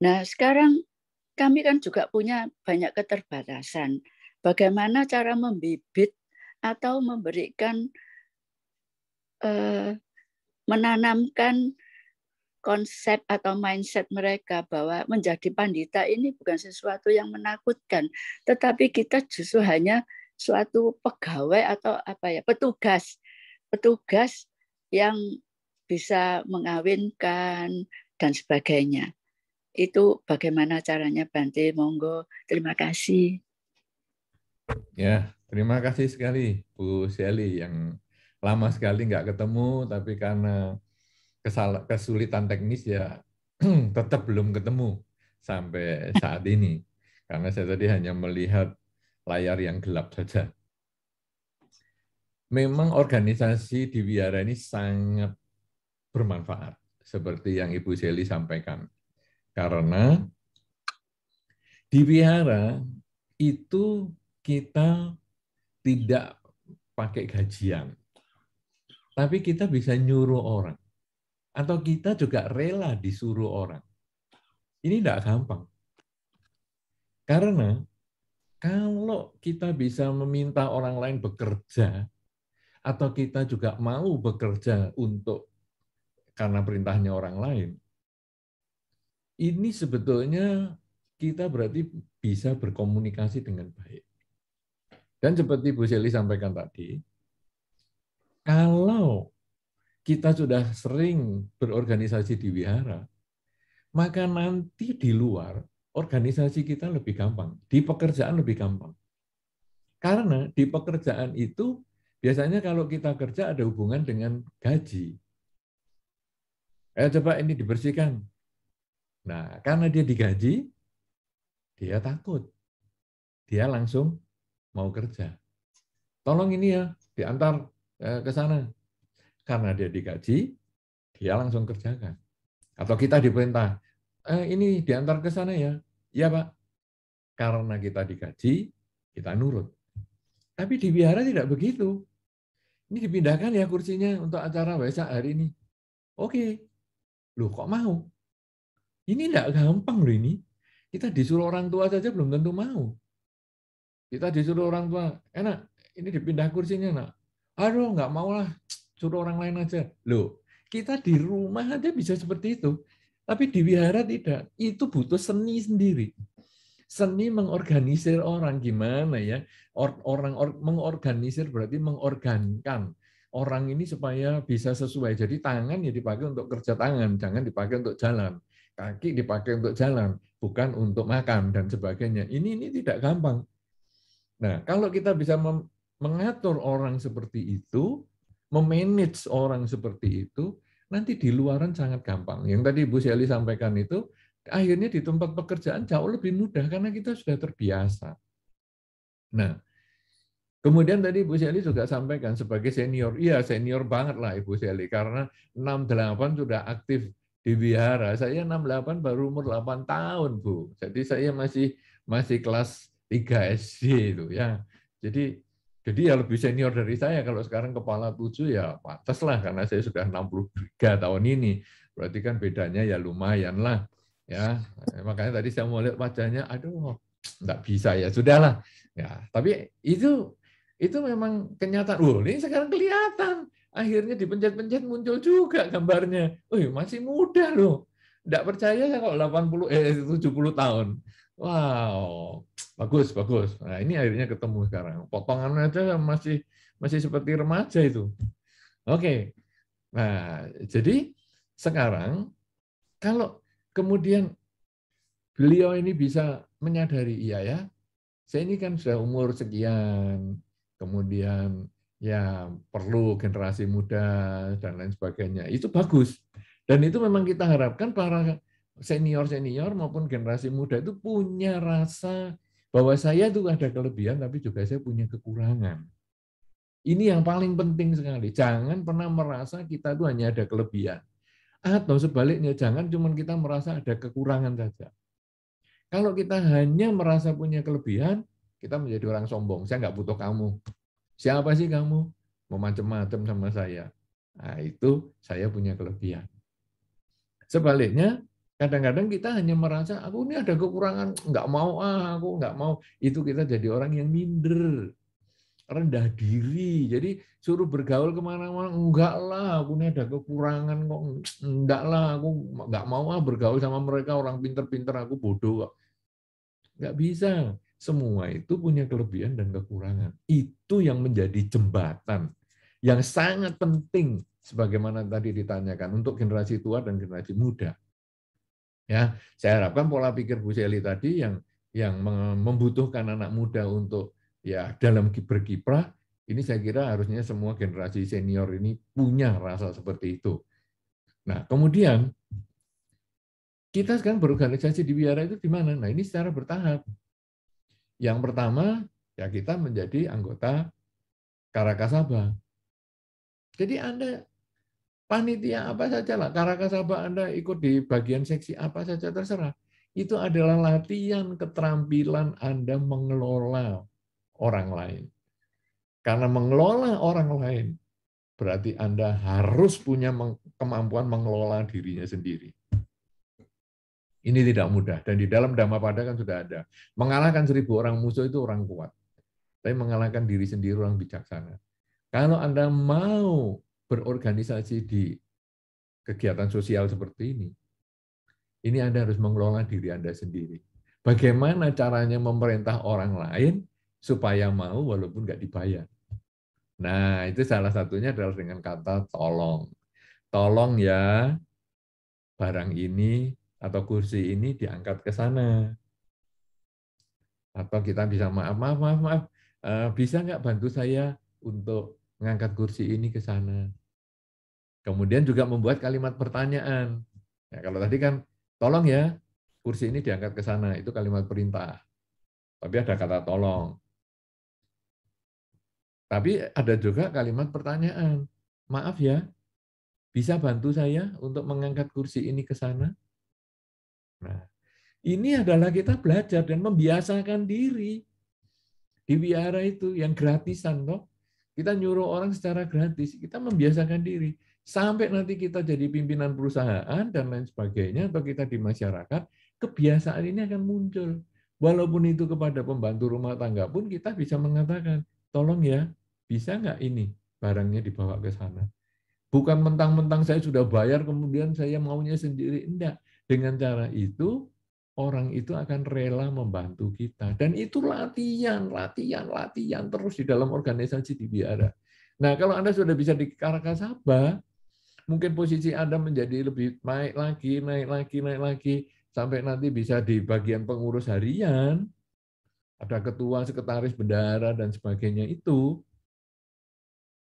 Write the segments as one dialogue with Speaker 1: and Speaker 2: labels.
Speaker 1: Nah, sekarang kami kan juga punya banyak keterbatasan. Bagaimana cara membibit atau memberikan menanamkan konsep atau mindset mereka bahwa menjadi pandita ini bukan sesuatu yang menakutkan, tetapi kita justru hanya suatu pegawai atau petugas yang bisa mengawinkan dan sebagainya. Itu bagaimana caranya, Bante? Monggo, terima kasih.
Speaker 2: Ya, terima kasih sekali Bu Shelly yang lama sekali nggak ketemu, tapi karena kesulitan teknis ya tetap belum ketemu sampai saat ini. Karena saya tadi hanya melihat layar yang gelap saja. Memang organisasi di wihara ini sangat bermanfaat, seperti yang Ibu Shelly sampaikan. Karena di wihara itu kita tidak pakai gajian, tapi kita bisa nyuruh orang. Atau kita juga rela disuruh orang. Ini tidak gampang. Karena kalau kita bisa meminta orang lain bekerja, atau kita juga mau bekerja untuk karena perintahnya orang lain, ini sebetulnya kita berarti bisa berkomunikasi dengan baik. Dan seperti Bu Shelly sampaikan tadi, kalau kita sudah sering berorganisasi di wihara, maka nanti di luar organisasi kita lebih gampang, di pekerjaan lebih gampang. Karena di pekerjaan itu biasanya kalau kita kerja ada hubungan dengan gaji. Coba ini dibersihkan. Nah, karena dia digaji, dia takut. Dia langsung mau kerja. Tolong ini ya, diantar ke sana. Karena dia digaji, dia langsung kerjakan. Atau kita diperintah, ini diantar ke sana ya. Iya Pak. Karena kita digaji, kita nurut. Tapi di wihara tidak begitu. Ini dipindahkan ya kursinya untuk acara Waisak hari ini. Oke. Loh kok mau? Ini tidak gampang loh ini. Kita disuruh orang tua saja belum tentu mau. Kita disuruh orang tua, enak, ini dipindah kursinya nak. Aduh, nggak mau lah, suruh orang lain aja. Loh, kita di rumah aja bisa seperti itu. Tapi di wihara tidak. Itu butuh seni sendiri. Seni mengorganisir orang gimana ya? Mengorganisir berarti mengorgankan orang ini supaya bisa sesuai. Jadi tangan ya dipakai untuk kerja tangan, jangan dipakai untuk jalan. Kaki dipakai untuk jalan, bukan untuk makan dan sebagainya. Ini tidak gampang. Nah, kalau kita bisa mengatur orang seperti itu, memanage orang seperti itu, nanti di luaran sangat gampang. Yang tadi Bu Shelly sampaikan itu, akhirnya di tempat pekerjaan jauh lebih mudah karena kita sudah terbiasa. Nah, kemudian tadi Bu Shelly juga sampaikan sebagai senior, iya senior banget lah Ibu Shelly, karena 68 sudah aktif di wihara. Saya 68 baru umur 8 tahun, Bu. Jadi saya masih kelas 3 SD itu ya. Jadi ya lebih senior dari saya. Kalau sekarang kepala 7 ya pantas lah karena saya sudah 63 tahun ini. Berarti kan bedanya ya lumayan lah. Ya, makanya tadi saya mau lihat wajahnya, aduh, enggak bisa ya, sudahlah. Ya, tapi itu memang kenyataan. Ini sekarang kelihatan. Akhirnya dipencet-pencet muncul juga gambarnya. Masih muda loh. Enggak percaya ya kalau 70 tahun. Wow, bagus, bagus. Nah, ini akhirnya ketemu sekarang. Potongannya aja masih seperti remaja itu. Oke. Nah, jadi sekarang kalau kemudian beliau ini bisa menyadari, iya ya, saya ini kan sudah umur sekian, kemudian ya perlu generasi muda dan lain sebagainya. Itu bagus. Dan itu memang kita harapkan para senior-senior maupun generasi muda itu punya rasa bahwa saya itu ada kelebihan tapi juga saya punya kekurangan. Ini yang paling penting sekali. Jangan pernah merasa kita itu hanya ada kelebihan. Atau sebaliknya, jangan cuma kita merasa ada kekurangan saja. Kalau kita hanya merasa punya kelebihan, kita menjadi orang sombong. Saya nggak butuh kamu. Siapa sih kamu? Mau macam-macam sama saya. Nah, itu saya punya kelebihan. Sebaliknya, Kadang-kadang kita hanya merasa, aku ini ada kekurangan, nggak mau, aku nggak mau. Itu kita jadi orang yang minder, rendah diri. Jadi suruh bergaul kemana-mana, enggak lah, aku ini ada kekurangan kok, enggak lah, aku nggak mau bergaul sama mereka, orang pinter-pinter, aku bodoh kok. Nggak bisa. Semua itu punya kelebihan dan kekurangan. Itu yang menjadi jembatan, yang sangat penting, sebagaimana tadi ditanyakan, untuk generasi tua dan generasi muda. Ya, saya harapkan pola pikir Bu Seli tadi yang membutuhkan anak muda untuk ya dalam berkiprah, ini saya kira harusnya semua generasi senior ini punya rasa seperti itu. Nah, kemudian kita sekarang berorganisasi di Wihara itu di mana? Nah, ini secara bertahap. Yang pertama, ya kita menjadi anggota Karakasaba. Jadi Anda panitia apa saja lah, Karakasaba Anda ikut di bagian seksi apa saja terserah. Itu adalah latihan keterampilan Anda mengelola orang lain. Karena mengelola orang lain berarti Anda harus punya kemampuan mengelola dirinya sendiri. Ini tidak mudah. Dan di dalam Dhammapada kan sudah ada. Mengalahkan 1000 orang musuh itu orang kuat. Tapi mengalahkan diri sendiri orang bijaksana. Kalau Anda mau berorganisasi di kegiatan sosial seperti ini Anda harus mengelola diri Anda sendiri. Bagaimana caranya memerintah orang lain supaya mau walaupun nggak dibayar. Nah, itu salah satunya adalah dengan kata tolong. Tolong ya, barang ini atau kursi ini diangkat ke sana. Atau kita bisa maaf, bisa nggak bantu saya untuk mengangkat kursi ini ke sana. Kemudian juga membuat kalimat pertanyaan. Ya, kalau tadi kan, tolong ya, kursi ini diangkat ke sana, itu kalimat perintah. Tapi ada kata tolong. Tapi ada juga kalimat pertanyaan. Maaf ya, bisa bantu saya untuk mengangkat kursi ini ke sana? Nah, ini adalah kita belajar dan membiasakan diri di wihara itu yang gratisan toh. Kita nyuruh orang secara gratis, kita membiasakan diri sampai nanti kita jadi pimpinan perusahaan dan lain sebagainya atau kita di masyarakat, kebiasaan ini akan muncul. Walaupun itu kepada pembantu rumah tangga pun kita bisa mengatakan, tolong ya, bisa nggak ini barangnya dibawa ke sana? Bukan mentang-mentang saya sudah bayar kemudian saya maunya sendiri. Enggak. Dengan cara itu orang itu akan rela membantu kita. Dan itu latihan terus di dalam organisasi di wihara. Nah, kalau Anda sudah bisa di Karakasaba, mungkin posisi Anda menjadi lebih naik lagi sampai nanti bisa di bagian pengurus harian, ada ketua, sekretaris, bendahara dan sebagainya itu.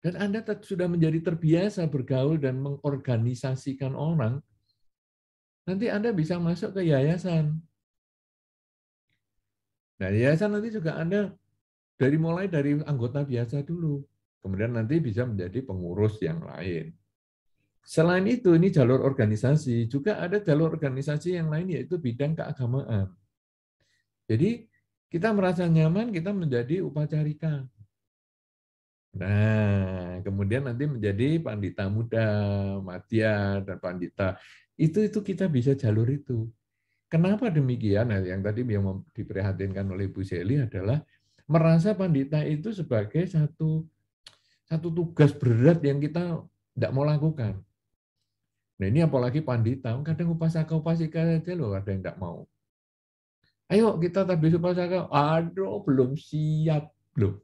Speaker 2: Dan Anda sudah menjadi terbiasa bergaul dan mengorganisasikan orang, nanti Anda bisa masuk ke yayasan. Nah, yayasan nanti juga Anda mulai dari anggota biasa dulu. Kemudian nanti bisa menjadi pengurus yang lain. Selain itu, ini jalur organisasi. Juga ada jalur organisasi yang lain, yaitu bidang keagamaan. Jadi, kita merasa nyaman, kita menjadi upacarika. Nah, kemudian nanti menjadi pandita muda, madya, dan pandita. Itu kita bisa jalur itu. Kenapa demikian? Nah, yang tadi yang diprihatinkan oleh Bu Seli adalah merasa pandita itu sebagai satu tugas berat yang kita tidak mau lakukan. Nah, ini apalagi pandita, kadang upasaka-upasika saja loh ada yang tidak mau. Ayo kita tabis upasaka, aduh belum siap loh.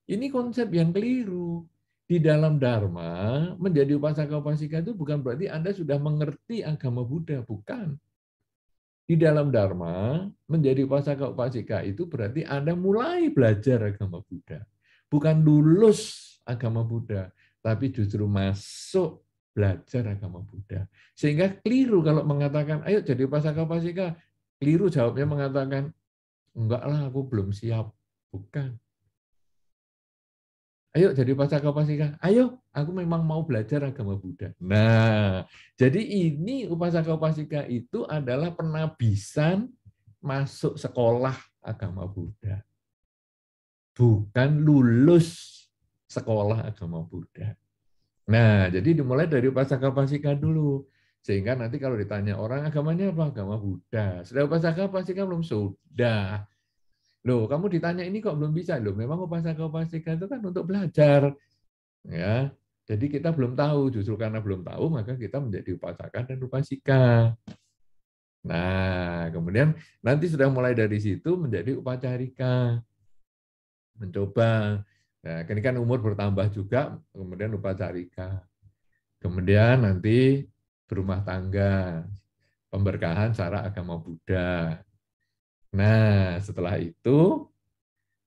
Speaker 2: Ini konsep yang keliru. Di dalam Dharma, menjadi upasaka-upasika itu bukan berarti Anda sudah mengerti agama Buddha, bukan. Di dalam Dharma, menjadi upasaka-upasika itu berarti Anda mulai belajar agama Buddha. Bukan lulus agama Buddha, tapi justru masuk belajar agama Buddha. Sehingga keliru kalau mengatakan, ayo jadi upasaka-upasika. Keliru jawabnya mengatakan, enggak lah, aku belum siap. Bukan. Ayo jadi upasaka-upasika. Ayo, aku memang mau belajar agama Buddha. Nah, jadi ini upasaka-upasika itu adalah penabisan masuk sekolah agama Buddha. Bukan lulus sekolah agama Buddha. Nah, jadi dimulai dari upasaka-upasika dulu. Sehingga nanti kalau ditanya orang agamanya apa? Agama Buddha. Sudah upasaka-upasika belum? Sudah. Loh, kamu ditanya ini kok belum bisa? Loh, memang upasaka-upasika itu kan untuk belajar. Ya. Jadi kita belum tahu, justru karena belum tahu maka kita menjadi upasaka dan upasika. Nah, kemudian nanti sudah mulai dari situ menjadi upacarika. Mencoba. Nah, ini kan umur bertambah juga, kemudian upacarika. Kemudian nanti berumah tangga, pemberkahan secara agama Buddha. Nah, setelah itu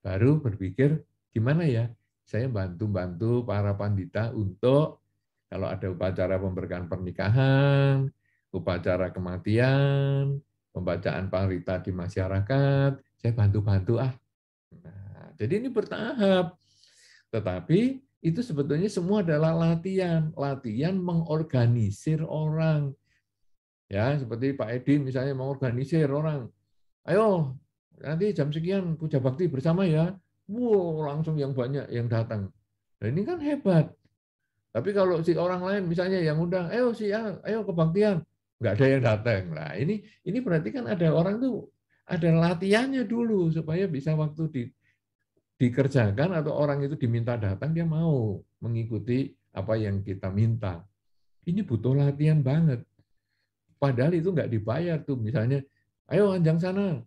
Speaker 2: baru berpikir gimana ya saya bantu-bantu para pandita untuk kalau ada upacara pemberkahan pernikahan, upacara kematian, pembacaan parita di masyarakat, saya bantu-bantu ah. Nah, jadi ini bertahap. Tetapi itu sebetulnya semua adalah latihan, latihan mengorganisir orang. Ya, seperti Pak Edi misalnya mengorganisir orang. Ayo, nanti jam sekian puja bakti bersama ya. Wow, langsung yang banyak yang datang. Nah, ini kan hebat. Tapi kalau si orang lain misalnya yang undang, ayo si A, ayo kebaktian, nggak ada yang datang. Nah, ini berarti kan ada orang tuh ada latihannya dulu supaya bisa waktu dikerjakan atau orang itu diminta datang dia mau mengikuti apa yang kita minta. Ini butuh latihan banget. Padahal itu nggak dibayar tuh misalnya, ayo anjang sana,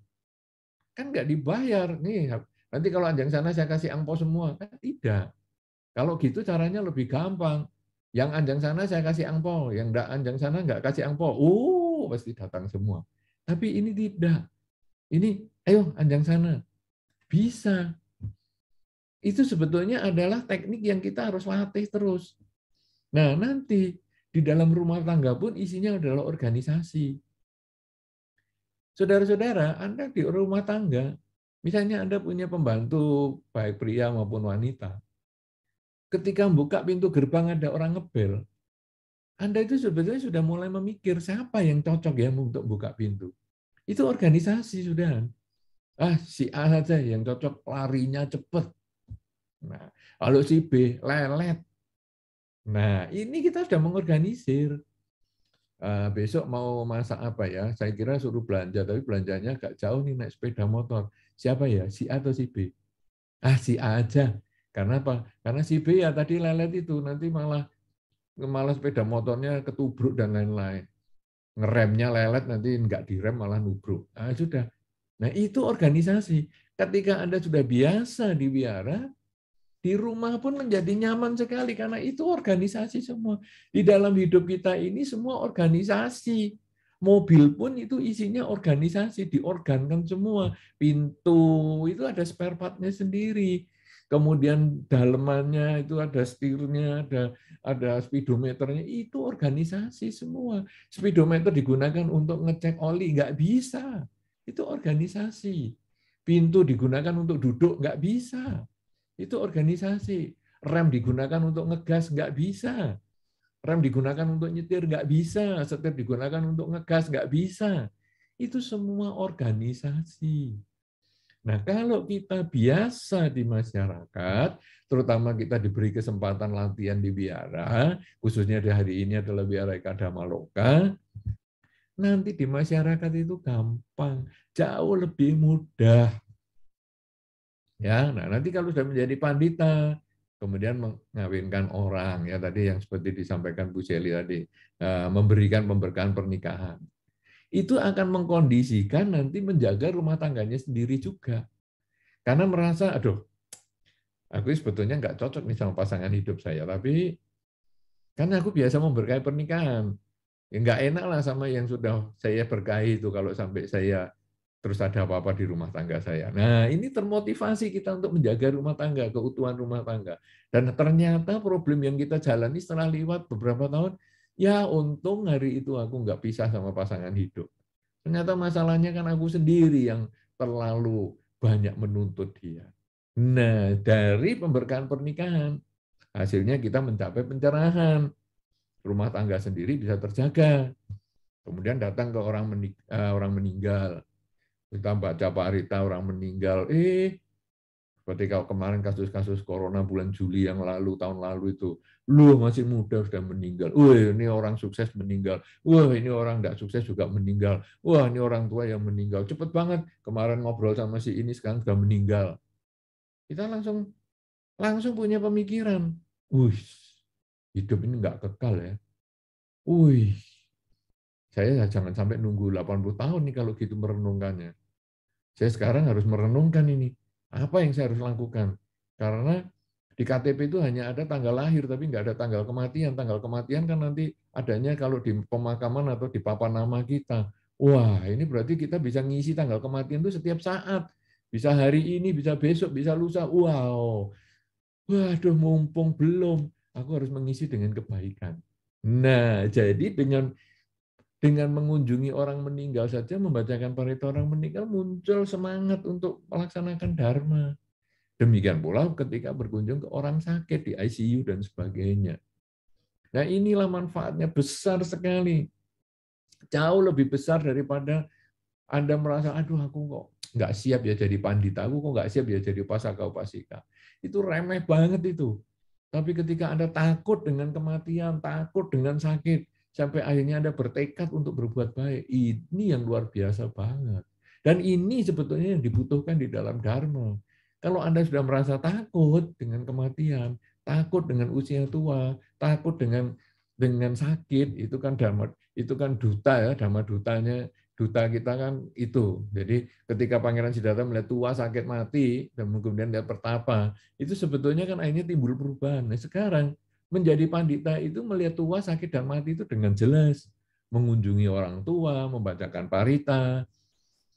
Speaker 2: kan nggak dibayar nih. Nanti kalau anjang sana saya kasih angpau semua, kan tidak. Kalau gitu caranya lebih gampang. Yang anjang sana saya kasih angpau, yang nggak anjang sana nggak kasih angpau. Pasti datang semua. Tapi ini tidak. Ini, ayo anjang sana. Bisa. Itu sebetulnya adalah teknik yang kita harus latih terus. Nah, nanti di dalam rumah tangga pun isinya adalah organisasi. Saudara-saudara, Anda di rumah tangga, misalnya Anda punya pembantu, baik pria maupun wanita, ketika buka pintu gerbang ada orang ngebel, Anda itu sebetulnya sudah mulai memikir siapa yang cocok ya untuk buka pintu. Itu organisasi sudah. Si A saja yang cocok, larinya cepat. Nah, kalau si B lelet. Nah, ini kita sudah mengorganisir. Besok mau masak apa ya? Saya kira suruh belanja, tapi belanjanya agak jauh nih naik sepeda motor. Siapa ya? Si A atau si B? Si A aja. Karena apa? Karena si B ya tadi lelet itu nanti malah sepeda motornya ketubruk dan lain-lain. Ngeremnya lelet nanti nggak direm malah nubruk. Sudah. Nah itu organisasi. Ketika Anda sudah biasa di wihara, di rumah pun menjadi nyaman sekali karena itu organisasi semua. Di dalam hidup kita ini semua organisasi. Mobil pun itu isinya organisasi, diorgankan semua. Pintu itu ada spare part-nya sendiri. Kemudian dalemannya itu ada setirnya, ada speedometernya, itu organisasi semua. Speedometer digunakan untuk ngecek oli, nggak bisa. Itu organisasi. Pintu digunakan untuk duduk, nggak bisa. Itu organisasi. Rem digunakan untuk ngegas, nggak bisa. Rem digunakan untuk nyetir, nggak bisa. Setir digunakan untuk ngegas, nggak bisa. Itu semua organisasi. Nah, kalau kita biasa di masyarakat, terutama kita diberi kesempatan latihan di wihara, khususnya di hari ini adalah Wihara Ekadama Loka, nanti di masyarakat itu gampang, jauh lebih mudah. Ya, nah nanti kalau sudah menjadi pandita, kemudian mengawinkan orang, ya tadi yang seperti disampaikan Bu Seli tadi, memberikan pemberkahan pernikahan. Itu akan mengkondisikan nanti menjaga rumah tangganya sendiri juga. Karena merasa, aduh, aku sebetulnya nggak cocok nih sama pasangan hidup saya, tapi karena aku biasa memberkahi pernikahan. Ya nggak enak lah sama yang sudah saya berkahi itu kalau sampai saya terus ada apa-apa di rumah tangga saya. Nah, ini termotivasi kita untuk menjaga rumah tangga, keutuhan rumah tangga. Dan ternyata problem yang kita jalani setelah lewat beberapa tahun, ya untung hari itu aku nggak pisah sama pasangan hidup. Ternyata masalahnya kan aku sendiri yang terlalu banyak menuntut dia. Nah, dari pemberkahan pernikahan, hasilnya kita mencapai pencerahan. Rumah tangga sendiri bisa terjaga. Kemudian datang ke orang meninggal. Kita baca parita orang meninggal, Seperti kalau kemarin kasus-kasus corona bulan Juli yang lalu, tahun lalu itu, lu masih muda sudah meninggal. Wah, ini orang sukses meninggal. Wah, ini orang nggak sukses juga meninggal. Wah, ini orang tua yang meninggal. Cepet banget. Kemarin ngobrol sama si ini, sekarang sudah meninggal. Kita langsung punya pemikiran. Wih, hidup ini nggak kekal ya. Wih, saya jangan sampai nunggu 80 tahun nih kalau gitu merenungkannya. Saya sekarang harus merenungkan ini. Apa yang saya harus lakukan? Karena di KTP itu hanya ada tanggal lahir, tapi nggak ada tanggal kematian. Tanggal kematian kan nanti adanya kalau di pemakaman atau di papan nama kita. Wah, ini berarti kita bisa ngisi tanggal kematian itu setiap saat. Bisa hari ini, bisa besok, bisa lusa. Wow, waduh, mumpung belum. Aku harus mengisi dengan kebaikan. Nah, jadi dengan mengunjungi orang meninggal saja, membacakan parita orang meninggal, muncul semangat untuk melaksanakan dharma. Demikian pula ketika berkunjung ke orang sakit di ICU dan sebagainya. Nah, inilah manfaatnya besar sekali. Jauh lebih besar daripada Anda merasa, aduh aku kok nggak siap ya jadi pandita, aku kok nggak siap ya jadi upasaka upasika. Itu remeh banget itu. Tapi ketika Anda takut dengan kematian, takut dengan sakit, sampai akhirnya Anda bertekad untuk berbuat baik, ini yang luar biasa banget. Dan ini sebetulnya yang dibutuhkan di dalam Dharma. Kalau Anda sudah merasa takut dengan kematian, takut dengan usia tua, takut dengan sakit, itu kan Dharma, itu kan duta ya, Dharma dutanya, duta kita kan itu. Jadi ketika Pangeran Siddhartha melihat tua, sakit, mati, dan kemudian dia bertapa, itu sebetulnya kan akhirnya timbul perubahan. Nah, sekarang menjadi pandita itu melihat tua, sakit, dan mati itu dengan jelas. Mengunjungi orang tua, membacakan parita,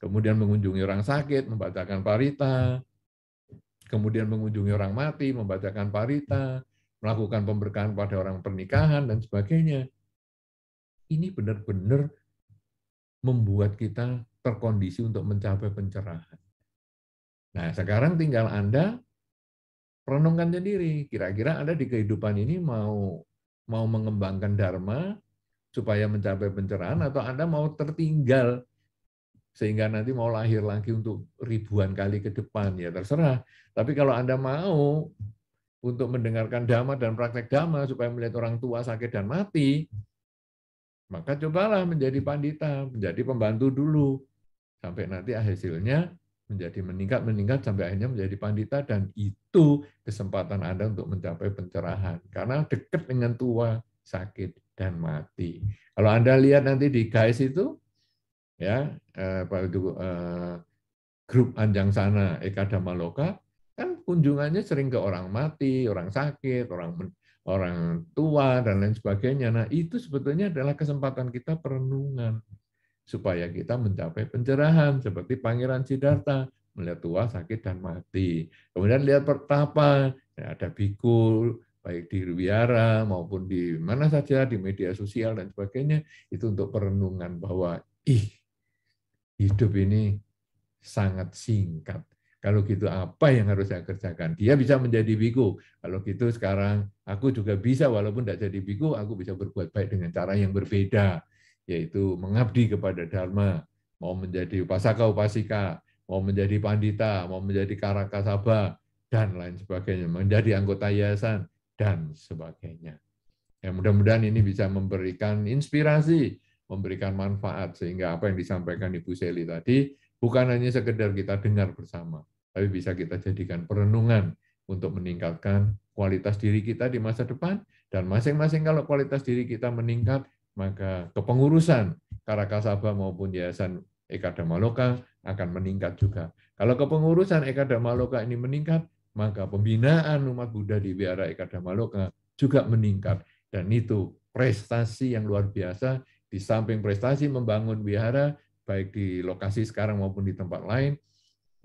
Speaker 2: kemudian mengunjungi orang sakit, membacakan parita, kemudian mengunjungi orang mati, membacakan parita, melakukan pemberkahan pada orang pernikahan, dan sebagainya. Ini benar-benar membuat kita terkondisi untuk mencapai pencerahan. Nah, sekarang tinggal Anda renungkan sendiri, kira-kira Anda di kehidupan ini mau mengembangkan dharma supaya mencapai pencerahan, atau Anda mau tertinggal sehingga nanti mau lahir lagi untuk ribuan kali ke depan, ya terserah. Tapi kalau Anda mau untuk mendengarkan dhamma dan praktek dhamma supaya melihat orang tua sakit dan mati, maka cobalah menjadi pandita, menjadi pembantu dulu, sampai nanti hasilnya menjadi meningkat sampai akhirnya menjadi pandita, dan itu kesempatan Anda untuk mencapai pencerahan karena dekat dengan tua, sakit, dan mati. Kalau Anda lihat nanti di GAIS itu ya, grup Anjang Sana Eka Dhammaloka kan kunjungannya sering ke orang mati, orang sakit, orang tua, dan lain sebagainya. Nah, itu sebetulnya adalah kesempatan kita perenungan supaya kita mencapai pencerahan seperti Pangeran Siddhartha melihat tua, sakit, dan mati. Kemudian lihat pertapa, ya, ada biku baik di wihara maupun di mana saja, di media sosial dan sebagainya, itu untuk perenungan bahwa hidup ini sangat singkat. Kalau gitu apa yang harus saya kerjakan? Dia bisa menjadi biku. Kalau gitu sekarang aku juga bisa, walaupun tidak jadi biku, aku bisa berbuat baik dengan cara yang berbeda, yaitu mengabdi kepada Dharma, mau menjadi upasaka upasika, mau menjadi pandita, mau menjadi karakasaba, dan lain sebagainya, menjadi anggota yayasan, dan sebagainya. Ya, mudah-mudahan ini bisa memberikan inspirasi, memberikan manfaat, sehingga apa yang disampaikan Ibu Seli tadi bukan hanya sekedar kita dengar bersama, tapi bisa kita jadikan perenungan untuk meningkatkan kualitas diri kita di masa depan, dan masing-masing kalau kualitas diri kita meningkat, maka kepengurusan Karakasaba maupun Yayasan Eka Dhammaloka akan meningkat juga. Kalau kepengurusan Eka Dhammaloka ini meningkat, maka pembinaan umat Buddha di Wihara Eka Dhammaloka juga meningkat. Dan itu prestasi yang luar biasa, di samping prestasi membangun wihara, baik di lokasi sekarang maupun di tempat lain,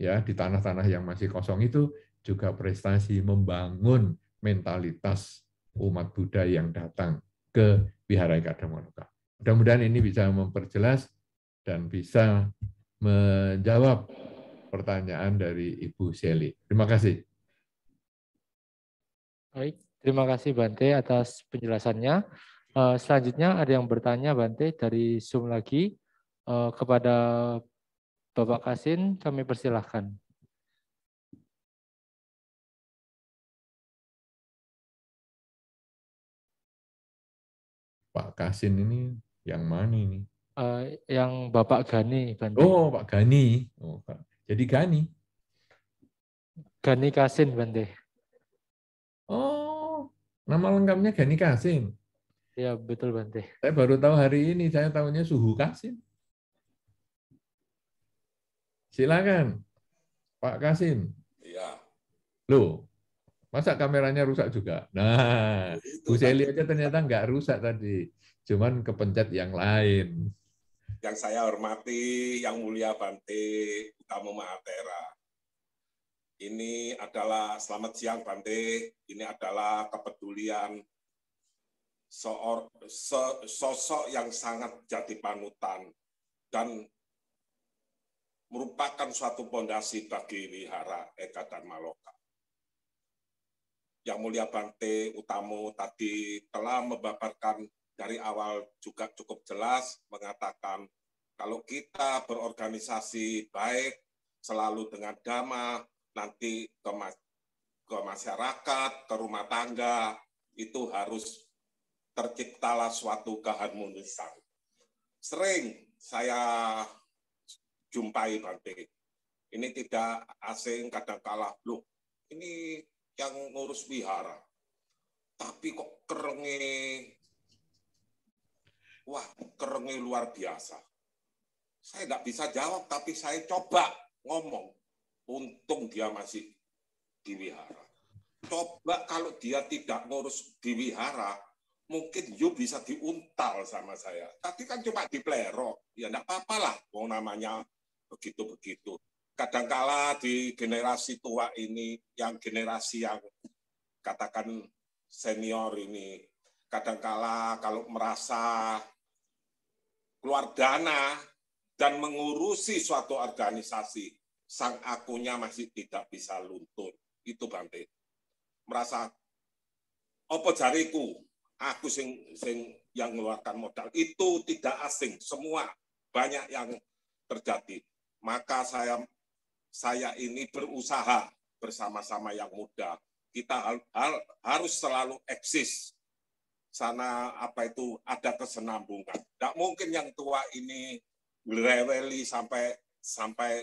Speaker 2: ya di tanah-tanah yang masih kosong itu, juga prestasi membangun mentalitas umat Buddha yang datang ke Wihara Eka Dhammaloka. Mudah-mudahan ini bisa memperjelas dan bisa menjawab pertanyaan dari Ibu Seli. Terima kasih.
Speaker 3: Baik, terima kasih Bante atas penjelasannya. Selanjutnya ada yang bertanya Bante dari Zoom lagi. Kepada Bapak Kasin kami persilahkan.
Speaker 2: Pak Kasin ini yang mana ini?
Speaker 3: Yang Bapak Gani, Bante.
Speaker 2: Oh, Pak Gani. Oh, Pak. Jadi Gani.
Speaker 3: Gani Kasin, Bante.
Speaker 2: Oh, nama lengkapnya Gani Kasin.
Speaker 3: Ya, betul, Bante.
Speaker 2: Saya baru tahu hari ini, saya tahunya Suhu Kasin. Silakan, Pak Kasin.
Speaker 4: Iya.
Speaker 2: Loh, masa kameranya rusak juga? Nah, Bu
Speaker 4: Itu
Speaker 2: Seli
Speaker 4: tadi
Speaker 2: aja ternyata nggak rusak tadi. Cuman kepencet yang lain.
Speaker 4: yang saya hormati, yang mulia Bante Utama Mahatera. Ini adalah, selamat siang Bante, ini adalah kepedulian sosok yang sangat jadi panutan dan merupakan suatu pondasi bagi Wihara Eka Dharma Loka. Yang mulia Bante Utamo tadi telah memaparkan dari awal juga cukup jelas mengatakan kalau kita berorganisasi baik selalu dengan dhamma, nanti ke masyarakat, ke rumah tangga, itu harus terciptalah suatu keharmonisan. Sering saya jumpai Bante, ini tidak asing kadangkala, loh ini yang ngurus wihara, tapi kok kerenge luar biasa. Saya nggak bisa jawab, tapi saya coba ngomong. Untung dia masih di wihara. Coba kalau dia tidak ngurus di wihara, mungkin you bisa diuntal sama saya. Tadi kan cuma dipelero, ya nggak apa-apa lah, mau namanya begitu-begitu. Kadangkala di generasi tua ini, yang generasi yang katakan senior ini, kadangkala kalau merasa keluar dana dan mengurusi suatu organisasi, sang akunya masih tidak bisa luntur. Itu Bante. Merasa, opo jariku, aku sing yang mengeluarkan modal. Itu tidak asing, semua banyak yang terjadi. Maka saya ini berusaha bersama-sama yang muda. Kita harus selalu eksis. Sana ada kesenambungan. Tidak mungkin yang tua ini ngereweli sampai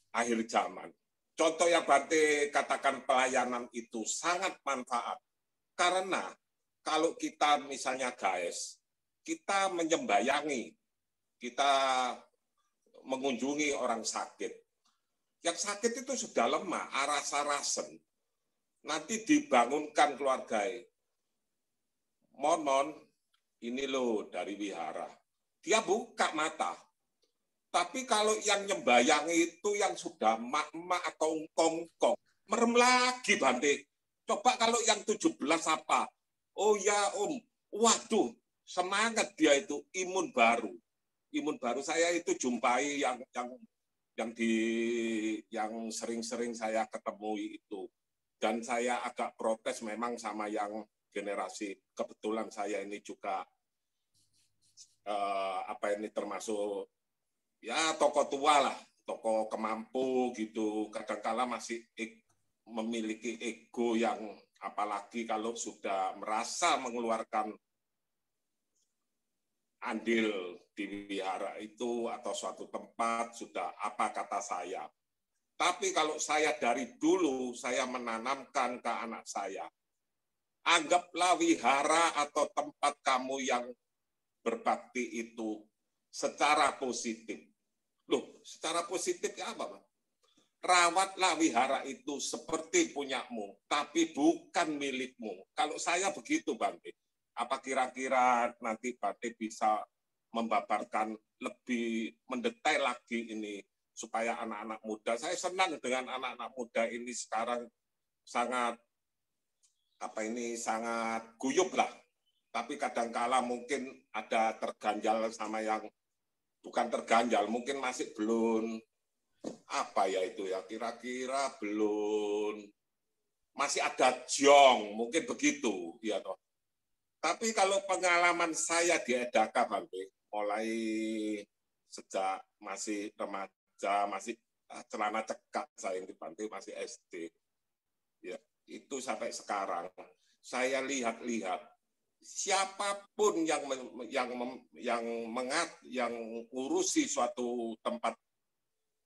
Speaker 4: akhir zaman. Contoh yang Bante katakan pelayanan itu sangat manfaat. Karena kalau kita misalnya guys, kita menyembayangi, kita mengunjungi orang sakit. Yang sakit itu sudah lemah, aras-arasen. Nanti dibangunkan keluarga. Mon, ini loh dari wihara. Dia buka mata. Tapi kalau yang nyembayangi itu yang sudah mak-mak atau kongkong, merem lagi Bante. Coba kalau yang 17 apa? Oh ya Om, waduh, semangat dia itu, imun baru. Imun baru saya itu jumpai yang sering-sering saya ketemui itu. Dan saya agak protes memang sama yang generasi, kebetulan saya ini juga termasuk ya tokoh tua lah, tokoh kemampu gitu. Kadangkala masih memiliki ego yang apalagi kalau sudah merasa mengeluarkan andil di wihara itu atau suatu tempat sudah apa kata saya. Tapi kalau saya dari dulu saya menanamkan ke anak saya, anggaplah wihara atau tempat kamu yang berbakti itu secara positif. Loh, secara positif ya apa, Pak? Rawatlah wihara itu seperti punyamu, tapi bukan milikmu. Kalau saya begitu, Bante. Apa kira-kira nanti Bante bisa membabarkan lebih mendetail lagi ini supaya anak-anak muda, saya senang dengan anak-anak muda ini sekarang sangat guyup lah. Tapi kadangkala mungkin ada terganjal sama yang bukan terganjal, mungkin masih belum kira-kira belum, masih ada jong, mungkin begitu ya toh. Tapi kalau pengalaman saya di Edaka Bante, mulai sejak masih remaja, masih celana cekak saya di Bante, masih SD, ya itu sampai sekarang saya lihat-lihat siapapun yang ngurusi suatu tempat,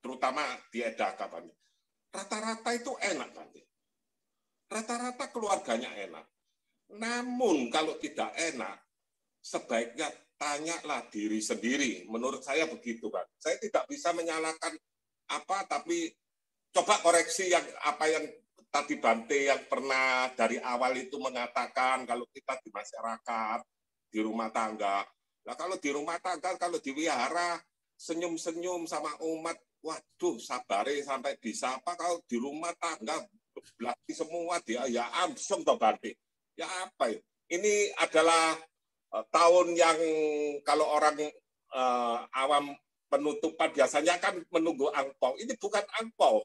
Speaker 4: terutama di Edaka, Bante, rata-rata itu enak, Bante. Rata-rata keluarganya enak. Namun kalau tidak enak, sebaiknya tanyalah diri sendiri. Menurut saya begitu, Bang. Saya tidak bisa menyalahkan apa, tapi coba koreksi apa yang tadi Bante yang pernah dari awal itu mengatakan kalau kita di masyarakat, di rumah tangga. Nah, kalau di rumah tangga, kalau di wihara, senyum-senyum sama umat, waduh, sabare sampai bisa apa. Kalau di rumah tangga, belaki semua dia, ya amsong toh Bante. Ya apa ya? Ini adalah tahun yang kalau orang awam penutupan biasanya kan menunggu angpau. Ini bukan angpau.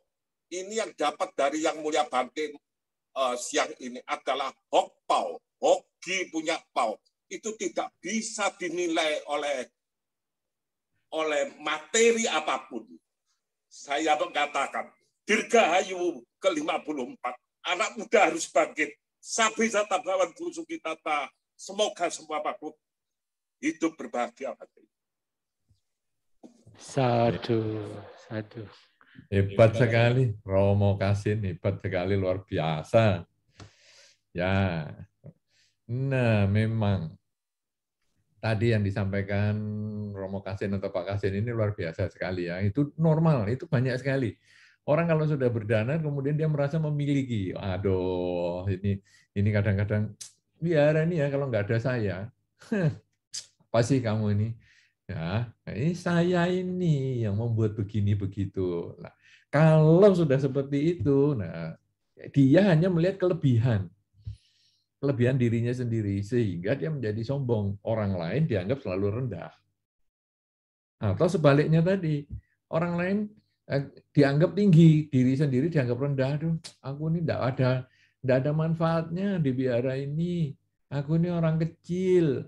Speaker 4: Ini yang dapat dari Yang Mulia Bante siang ini adalah hokpau. Hoki punya pau. Itu tidak bisa dinilai oleh materi apapun. Saya mengatakan, Dirgahayu ke-54, anak muda harus bangkit. Sabi sata bawan kusuki tata. Semoga semua makhluk hidup berbahagia.
Speaker 3: Sadu.
Speaker 2: Hebat sekali, Romo Kasin, hebat sekali, luar biasa. Ya, nah memang tadi yang disampaikan Romo Kasin atau Pak Kasin ini luar biasa sekali ya. Itu normal, itu banyak sekali. Orang kalau sudah berdana kemudian dia merasa memiliki. Aduh, ini kadang-kadang biara ini ya kalau nggak ada saya. Apa sih kamu ini? Ya, ini saya ini yang membuat begini begitu. Nah, kalau sudah seperti itu, nah dia hanya melihat kelebihan dirinya sendiri sehingga dia menjadi sombong. Orang lain dianggap selalu rendah. Atau sebaliknya tadi, orang lain dianggap tinggi, diri sendiri dianggap rendah. Aduh, aku ini tidak ada manfaatnya di biara ini. Aku ini orang kecil.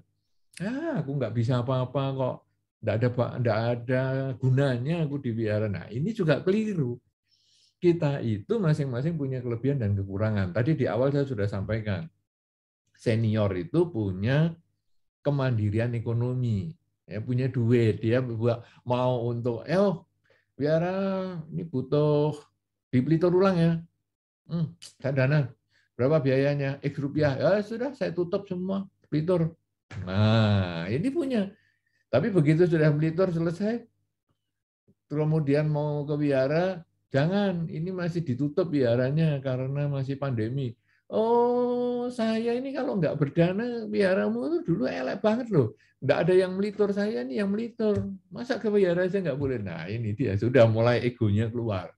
Speaker 2: Aku nggak bisa apa-apa kok. Tidak ada gunanya aku di biara. Nah, ini juga keliru. Kita itu masing-masing punya kelebihan dan kekurangan. Tadi di awal saya sudah sampaikan. Senior itu punya kemandirian ekonomi. Ya, punya duit. Dia mau untuk, biara ini butuh dibeli ulang ya. Saya dana. Berapa biayanya? X rupiah. Ya sudah, saya tutup semua. Blitur. Nah, ini punya. Tapi begitu sudah blitur selesai, kemudian mau ke wihara, jangan, ini masih ditutup wiharanya karena masih pandemi. Oh, saya ini kalau nggak berdana, wiharamu itu dulu elek banget loh. Nggak ada yang melitur, saya nih yang melitur. Masa ke wihara aja nggak boleh? Nah, ini dia, sudah mulai egonya keluar.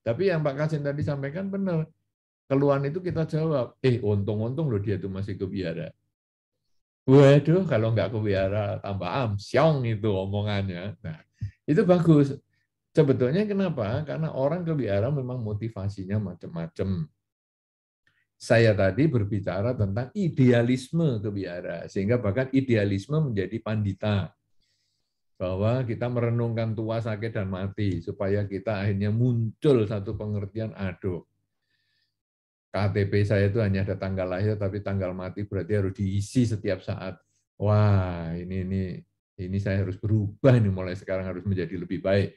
Speaker 2: Tapi yang Pak Kasin tadi sampaikan benar. Keluhan itu kita jawab, untung-untung loh dia tuh masih ke wihara. Waduh, kalau nggak ke wihara tambah amsyong itu omongannya. Nah, itu bagus. Sebetulnya kenapa? Karena orang ke wihara memang motivasinya macam-macam. Saya tadi berbicara tentang idealisme ke wihara, sehingga bahkan idealisme menjadi pandita. Bahwa kita merenungkan tua, sakit, dan mati, supaya kita akhirnya muncul satu pengertian, KTP saya itu hanya ada tanggal lahir, tapi tanggal mati berarti harus diisi setiap saat. Wah, ini saya harus berubah nih, mulai sekarang harus menjadi lebih baik.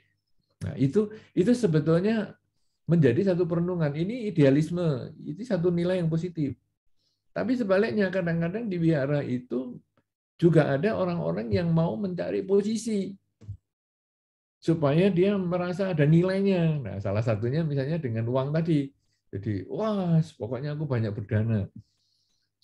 Speaker 2: Nah, itu sebetulnya menjadi satu perenungan. Ini idealisme, itu satu nilai yang positif. Tapi sebaliknya kadang-kadang di wihara itu juga ada orang-orang yang mau mencari posisi supaya dia merasa ada nilainya. Nah, salah satunya misalnya dengan uang tadi. Jadi, wah, pokoknya aku banyak berdana.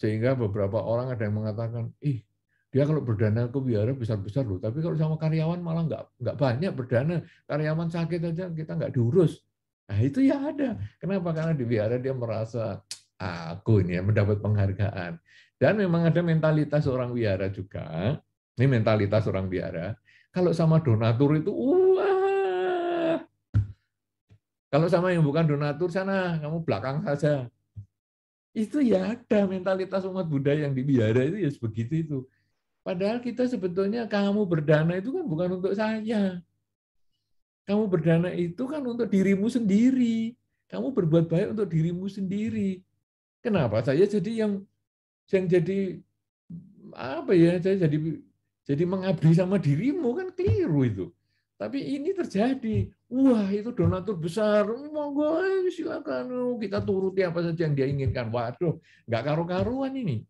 Speaker 2: Sehingga beberapa orang ada yang mengatakan, dia kalau berdana ke wihara besar-besar loh, tapi kalau sama karyawan malah nggak banyak berdana. Karyawan sakit aja kita nggak diurus. Nah, itu ya ada. Kenapa? Karena di wihara dia merasa, aku ini ya mendapat penghargaan. Dan memang ada mentalitas orang wihara juga. Ini mentalitas orang wihara. Kalau sama donatur itu, kalau sama yang bukan donatur, sana kamu belakang saja. Itu ya ada mentalitas umat Buddha yang di wihara itu ya sebegitu itu. Padahal kita sebetulnya kamu berdana itu kan bukan untuk saya. Kamu berdana itu kan untuk dirimu sendiri. Kamu berbuat baik untuk dirimu sendiri. Kenapa saya jadi yang jadi apa ya, saya jadi mengabdi sama dirimu, kan keliru itu. Tapi ini terjadi. Wah, itu donatur besar. Monggo silakan kita turuti apa saja yang dia inginkan. Waduh, nggak karu-karuan ini.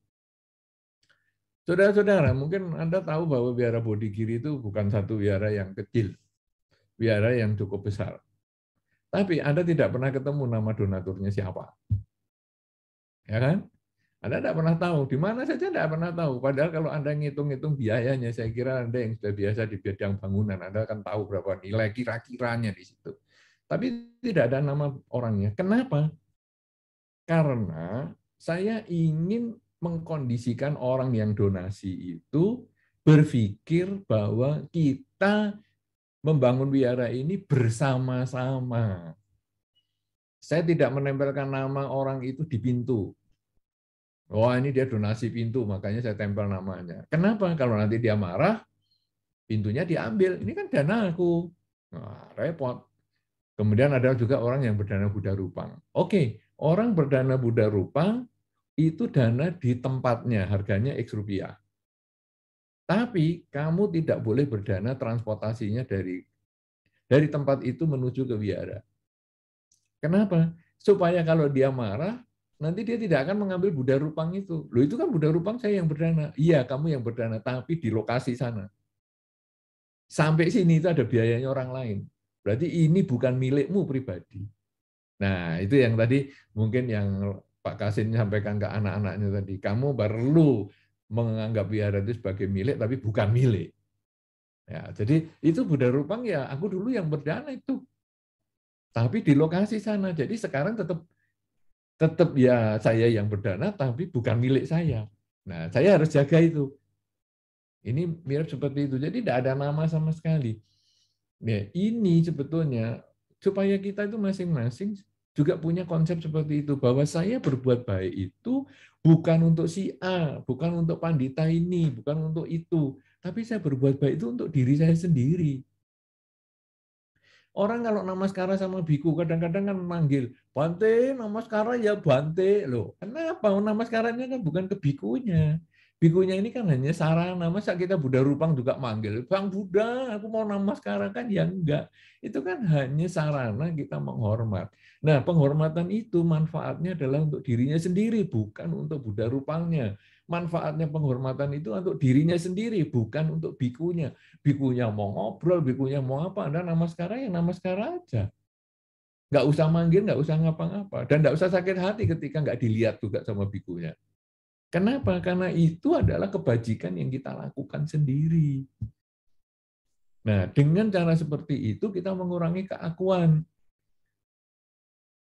Speaker 2: Saudara-saudara, mungkin Anda tahu bahwa Wihara Bodhigiri itu bukan satu wihara yang kecil. Wihara yang cukup besar. Tapi Anda tidak pernah ketemu nama donaturnya siapa. Ya kan? Anda tidak pernah tahu, di mana saja tidak pernah tahu. Padahal kalau Anda ngitung-ngitung biayanya, saya kira Anda yang sudah biasa di bidang bangunan, Anda akan tahu berapa nilai kira-kiranya di situ. Tapi tidak ada nama orangnya. Kenapa? Karena saya ingin mengkondisikan orang yang donasi itu berpikir bahwa kita membangun wihara ini bersama-sama. Saya tidak menempelkan nama orang itu di pintu. Wah, ini dia donasi pintu, makanya saya tempel namanya. Kenapa? Kalau nanti dia marah, pintunya diambil. Ini kan dana aku. Nah, repot. Kemudian ada juga orang yang berdana Buddha Rupang. Oke, orang berdana Buddha Rupang itu dana di tempatnya, harganya X rupiah. Tapi kamu tidak boleh berdana transportasinya dari tempat itu menuju ke wihara. Kenapa? Supaya kalau dia marah, nanti dia tidak akan mengambil Buddha Rupang itu. Loh, itu kan Buddha Rupang saya yang berdana. Iya, kamu yang berdana, tapi di lokasi sana. Sampai sini itu ada biayanya orang lain. Berarti ini bukan milikmu pribadi. Nah, itu yang tadi mungkin yang Pak Kasin sampaikan ke anak-anaknya tadi. Kamu perlu menganggap wihara itu sebagai milik, tapi bukan milik. Ya, jadi itu Buddha Rupang ya, aku dulu yang berdana itu. Tapi di lokasi sana. Jadi sekarang tetap ya saya yang berdana, tapi bukan milik saya. Nah, saya harus jaga itu. Ini mirip seperti itu. Jadi tidak ada nama sama sekali. Ya, ini sebetulnya supaya kita itu masing-masing juga punya konsep seperti itu, bahwa saya berbuat baik itu bukan untuk si A, bukan untuk pandita ini, bukan untuk itu, tapi saya berbuat baik itu untuk diri saya sendiri. Orang kalau namaskara sama biku kadang-kadang kan manggil, Bante, namaskara ya Bante. Loh, kenapa? Namaskaranya kan bukan ke bikunya. Bikunya ini kan hanya sarana. Masa kita Buddha Rupang juga manggil, Bang Buddha, aku mau namaskara, kan ya enggak. Itu kan hanya sarana kita menghormat. Nah, penghormatan itu manfaatnya adalah untuk dirinya sendiri, bukan untuk Buddha Rupangnya. Manfaatnya penghormatan itu untuk dirinya sendiri, bukan untuk bikunya. Bikunya mau ngobrol, bikunya mau apa, Anda namaskara ya namaskara aja. Nggak usah manggil, nggak usah ngapa-ngapa. Dan nggak usah sakit hati ketika nggak dilihat juga sama bikunya. Kenapa? Karena itu adalah kebajikan yang kita lakukan sendiri. Nah, dengan cara seperti itu kita mengurangi keakuan.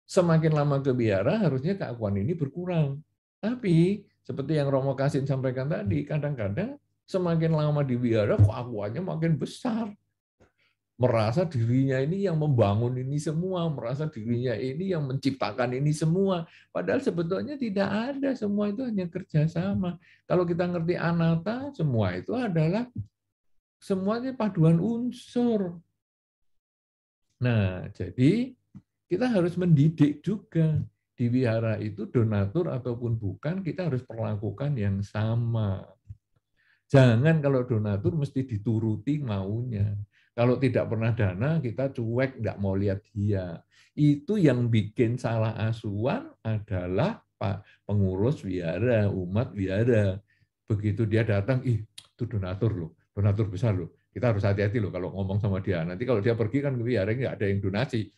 Speaker 2: Semakin lama ke wihara, harusnya keakuan ini berkurang. Tapi, seperti yang Romo Kasin sampaikan tadi, kadang-kadang semakin lama di wihara, keakuannya makin besar. Merasa dirinya ini yang membangun ini semua, merasa dirinya ini yang menciptakan ini semua. Padahal sebetulnya tidak ada, semua itu hanya kerjasama. Kalau kita ngerti anatta, semua itu adalah semuanya paduan unsur. Nah, jadi kita harus mendidik juga. Di wihara itu donatur ataupun bukan, kita harus perlakukan yang sama. Jangan kalau donatur mesti dituruti maunya. Kalau tidak pernah dana, kita cuek, nggak mau lihat dia. Itu yang bikin salah asuhan adalah Pak pengurus wihara, umat wihara. Begitu dia datang, itu donatur loh, donatur besar loh. Kita harus hati-hati loh kalau ngomong sama dia. Nanti kalau dia pergi kan ke wihara nggak ada yang donasi.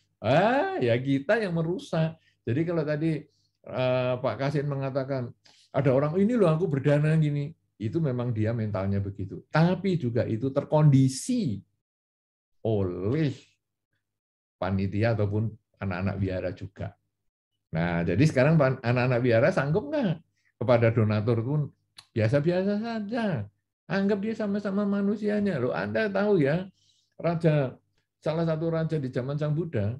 Speaker 2: Ya kita yang merusak. Jadi kalau tadi Pak Kasin mengatakan, ada orang ini loh aku berdana gini, itu memang dia mentalnya begitu. Tapi juga itu terkondisi oleh panitia ataupun anak-anak wihara juga. Nah, jadi sekarang anak-anak wihara sanggup nggak kepada donatur pun biasa-biasa saja. Anggap dia sama-sama manusianya. Loh, Anda tahu ya, salah satu raja di zaman Sang Buddha,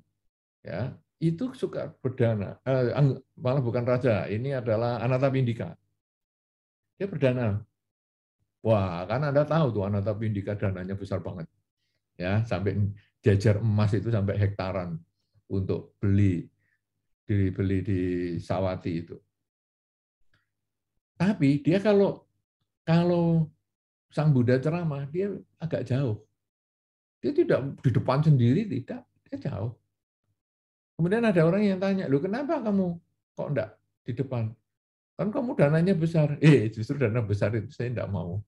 Speaker 2: ya itu suka berdana. Malah bukan raja, ini adalah Anathapindika. Dia berdana. Wah, kan Anda tahu tuh Anathapindika dananya besar banget. Ya, sampai jajar emas itu sampai hektaran untuk dibeli di Sawati itu. Tapi dia kalau Kalau Sang Buddha ceramah, dia agak jauh. Dia tidak di depan sendiri, tidak. Dia jauh. Kemudian ada orang yang tanya, loh kenapa kamu kok enggak di depan? Kan kamu dananya besar. Justru dana besar itu saya enggak mau.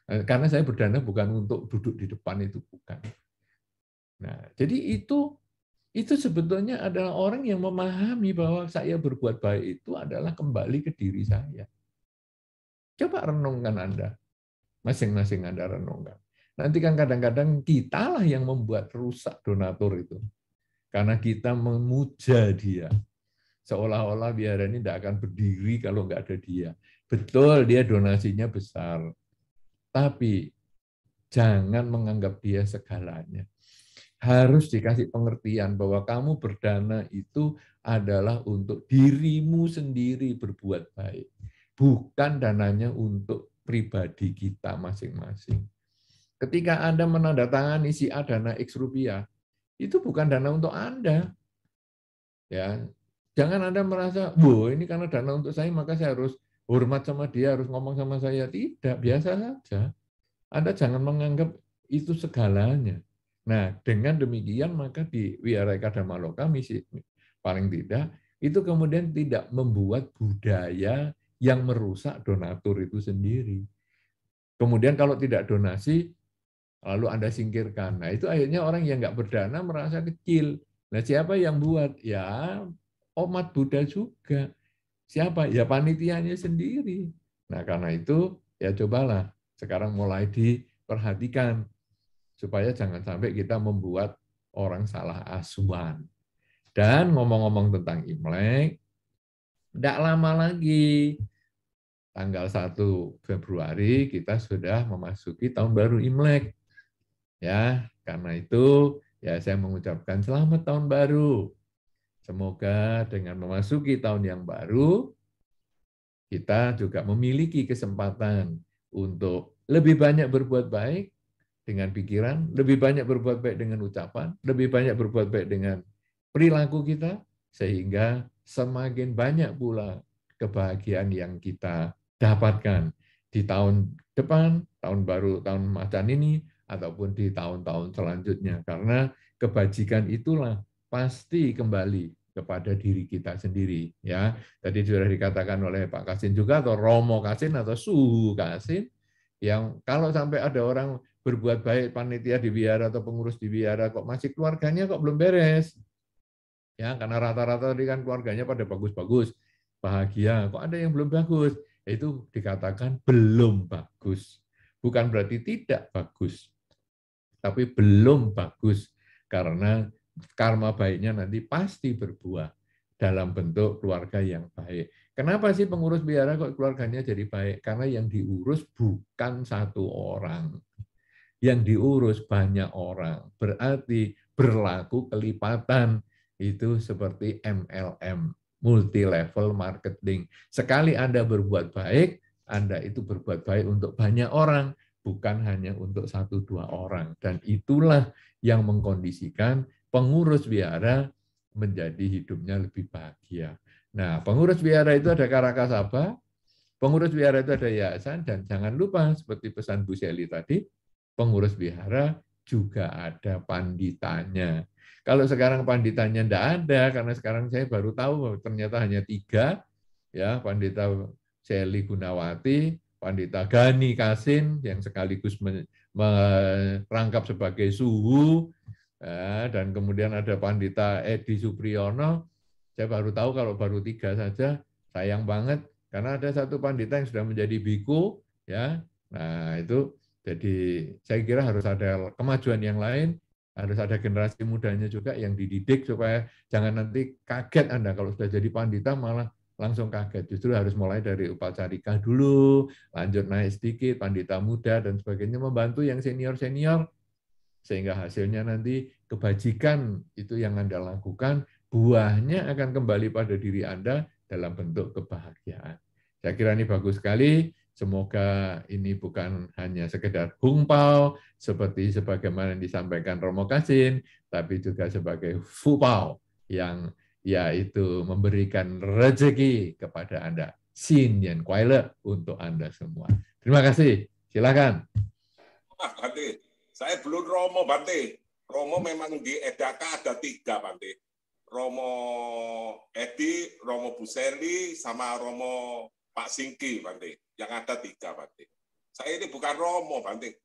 Speaker 2: Karena saya berdana bukan untuk duduk di depan, itu bukan. Nah, jadi itu sebetulnya adalah orang yang memahami bahwa saya berbuat baik itu adalah kembali ke diri saya. Coba renungkan Anda. Masing-masing Anda renungkan. Nanti kan kadang-kadang kitalah yang membuat rusak donatur itu. Karena kita memuja dia. Seolah-olah biara ini tidak akan berdiri kalau nggak ada dia. Betul, dia donasinya besar. Tapi jangan menganggap dia segalanya. Harus dikasih pengertian bahwa kamu berdana itu adalah untuk dirimu sendiri berbuat baik. Bukan dananya untuk pribadi kita masing-masing. Ketika Anda menandatangani si A dana X rupiah, itu bukan dana untuk Anda. Ya, jangan Anda merasa, "Wah, ini karena dana untuk saya, maka saya harus hormat sama dia, harus ngomong sama saya." Tidak, biasa saja. Anda jangan menganggap itu segalanya. Nah, dengan demikian maka di Wihara Ekadharma Loka misi paling tidak itu kemudian tidak membuat budaya yang merusak donatur itu sendiri. Kemudian kalau tidak donasi, lalu Anda singkirkan. Nah, itu akhirnya orang yang nggak berdana merasa kecil. Nah, siapa yang buat? Ya, umat Buddha juga. Siapa? Ya, panitianya sendiri. Nah, karena itu, ya cobalah sekarang mulai diperhatikan. Supaya jangan sampai kita membuat orang salah asuhan. Dan ngomong-ngomong tentang Imlek, tidak lama lagi, tanggal 1 Februari kita sudah memasuki tahun baru Imlek. Ya, karena itu ya saya mengucapkan selamat tahun baru. Semoga dengan memasuki tahun yang baru kita juga memiliki kesempatan untuk lebih banyak berbuat baik dengan pikiran, lebih banyak berbuat baik dengan ucapan, lebih banyak berbuat baik dengan perilaku kita, sehingga semakin banyak pula kebahagiaan yang kita dapatkan di tahun depan, tahun baru, tahun macan ini, ataupun di tahun-tahun selanjutnya. Karena kebajikan itulah pasti kembali kepada diri kita sendiri. Ya, tadi sudah dikatakan oleh Pak Kasin juga, atau Romo Kasin atau Suhu Kasin, yang kalau sampai ada orang berbuat baik, panitia di wihara atau pengurus di wihara, kok masih keluarganya kok belum beres. Ya, karena rata-rata tadi kan keluarganya pada bagus-bagus, bahagia, kok ada yang belum bagus. Itu dikatakan belum bagus. Bukan berarti tidak bagus, tapi belum bagus. Karena karma baiknya nanti pasti berbuah dalam bentuk keluarga yang baik. Kenapa sih pengurus wihara kok keluarganya jadi baik? Karena yang diurus bukan satu orang. Yang diurus banyak orang. Berarti berlaku kelipatan. Itu seperti MLM, multi level marketing. Sekali Anda berbuat baik, Anda itu berbuat baik untuk banyak orang, bukan hanya untuk 1-2 orang. Dan itulah yang mengkondisikan pengurus wihara menjadi hidupnya lebih bahagia. Nah, pengurus wihara itu ada Karakasaba, pengurus wihara itu ada yayasan, dan jangan lupa seperti pesan Bu Seli tadi, pengurus wihara juga ada panditanya. Kalau sekarang panditanya tidak ada, karena sekarang saya baru tahu bahwa ternyata hanya 3, ya, Pandita Seli Gunawati, Pandita Gani Kasin yang sekaligus merangkap sebagai suhu, ya, dan kemudian ada Pandita Edi Supriyono. Saya baru tahu kalau baru 3 saja, sayang banget karena ada satu pandita yang sudah menjadi biku, ya. Nah, itu jadi saya kira harus ada kemajuan yang lain. Harus ada generasi mudanya juga yang dididik supaya jangan nanti kaget Anda kalau sudah jadi pandita malah langsung kaget. Justru harus mulai dari upacarika dulu, lanjut naik sedikit, pandita muda dan sebagainya, membantu yang senior-senior sehingga hasilnya nanti kebajikan itu yang Anda lakukan, buahnya akan kembali pada diri Anda dalam bentuk kebahagiaan. Saya kira ini bagus sekali. Semoga ini bukan hanya sekedar hungpao seperti sebagaimana yang disampaikan Romo Kasin, tapi juga sebagai fupao yang yaitu memberikan rezeki kepada Anda. Xin Yan Kuai Le untuk Anda semua. Terima kasih. Silakan.
Speaker 4: Bante, saya belum Romo, Bante. Romo memang di Edaka ada 3, Bante. Romo Edi, Romo Buseli, sama Romo Pak Singki, Bante. Yang ada 3, Bante. Saya ini bukan Romo, Bante.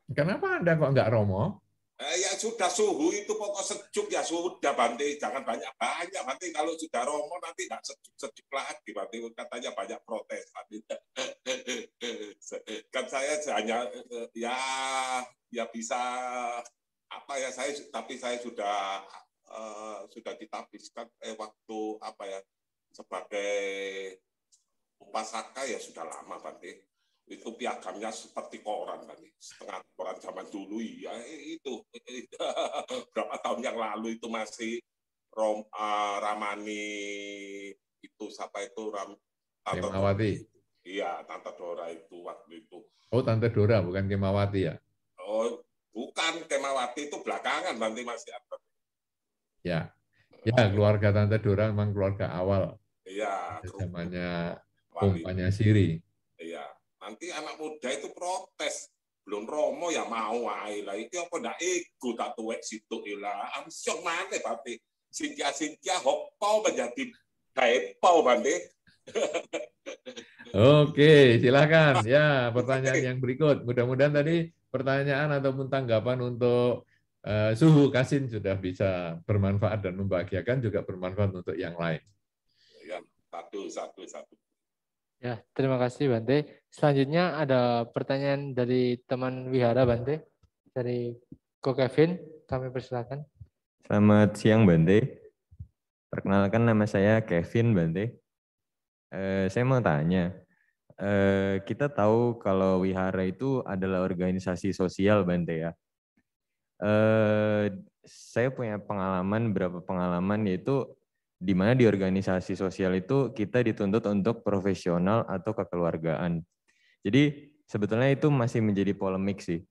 Speaker 2: Kenapa Anda kok nggak Romo?
Speaker 4: Ya sudah, suhu itu pokok sejuk ya sudah, Bante. Jangan banyak-banyak, Bante. Kalau sudah Romo nanti nggak sejuk-sejuk lagi, Bante. Katanya banyak protes, Bante. Kan saya hanya ya bisa apa ya, tapi saya sudah ditabiskan waktu apa ya, sebagai upasaka ya sudah lama, Bante. Itu piagamnya seperti koran, Bante. Setengah koran zaman dulu ya itu. Berapa tahun yang lalu itu masih Ramani itu siapa itu
Speaker 2: Kemawati.
Speaker 4: Iya, Tante Dora itu waktu itu.
Speaker 2: Oh, Tante Dora bukan Kemawati ya?
Speaker 4: Oh, bukan, Kemawati itu belakangan, Bante, masih ada.
Speaker 2: Ya, keluarga Tante Dora memang keluarga awal.
Speaker 4: Iya.
Speaker 2: Zamannya umpanya Siri.
Speaker 4: Iya, nanti anak muda itu protes. Belum Romo ya mau ae lah. Iki apa ndak ego tak tuwek situ ilah. Amsyong maneh, Bante. Sintia hoppo menjadi gaepo, Bante.
Speaker 2: Oke, silakan. Ya, pertanyaan yang berikut. Mudah-mudahan tadi pertanyaan ataupun tanggapan untuk Suhu Kasin sudah bisa bermanfaat dan membahagiakan, juga bermanfaat untuk yang lain.
Speaker 4: Ya, satu.
Speaker 3: Ya, terima kasih Bante. Selanjutnya ada pertanyaan dari teman Wihara, Bante. Dari Ko Kevin, kami persilakan.
Speaker 5: Selamat siang, Bante. Perkenalkan, nama saya Kevin, Bante. Saya mau tanya, kita tahu kalau Wihara itu adalah organisasi sosial, Bante ya. Saya punya beberapa pengalaman, yaitu di mana di organisasi sosial itu kita dituntut untuk profesional atau kekeluargaan. Jadi sebetulnya itu masih menjadi polemik sih.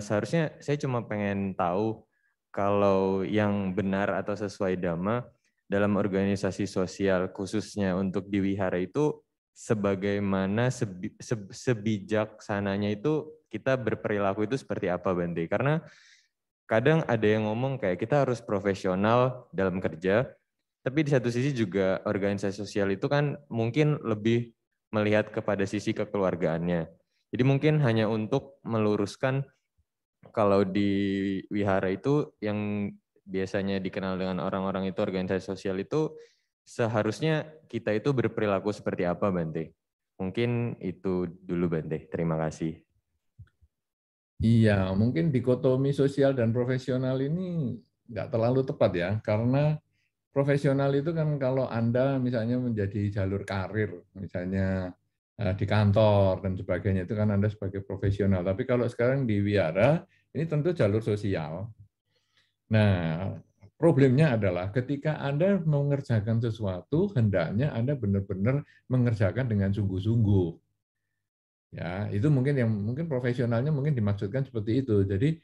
Speaker 5: Seharusnya saya cuma pengen tahu kalau yang benar atau sesuai Dhamma dalam organisasi sosial khususnya untuk di wihara itu sebagaimana sebijaksananya itu kita berperilaku itu seperti apa, Bante? Karena kadang ada yang ngomong kayak kita harus profesional dalam kerja, tapi di satu sisi juga organisasi sosial itu kan mungkin lebih melihat kepada sisi kekeluargaannya. Jadi mungkin hanya untuk meluruskan, kalau di wihara itu yang biasanya dikenal dengan orang-orang itu organisasi sosial itu seharusnya kita itu berperilaku seperti apa, Bante? Mungkin itu dulu, Bante. Terima kasih.
Speaker 2: Iya, mungkin dikotomi sosial dan profesional ini nggak terlalu tepat ya, karena profesional itu kan kalau Anda misalnya menjadi jalur karir, misalnya di kantor dan sebagainya, itu kan Anda sebagai profesional. Tapi kalau sekarang di wihara, ini tentu jalur sosial. Nah, problemnya adalah ketika Anda mengerjakan sesuatu, hendaknya Anda benar-benar mengerjakan dengan sungguh-sungguh. Ya, itu mungkin profesionalnya mungkin dimaksudkan seperti itu. Jadi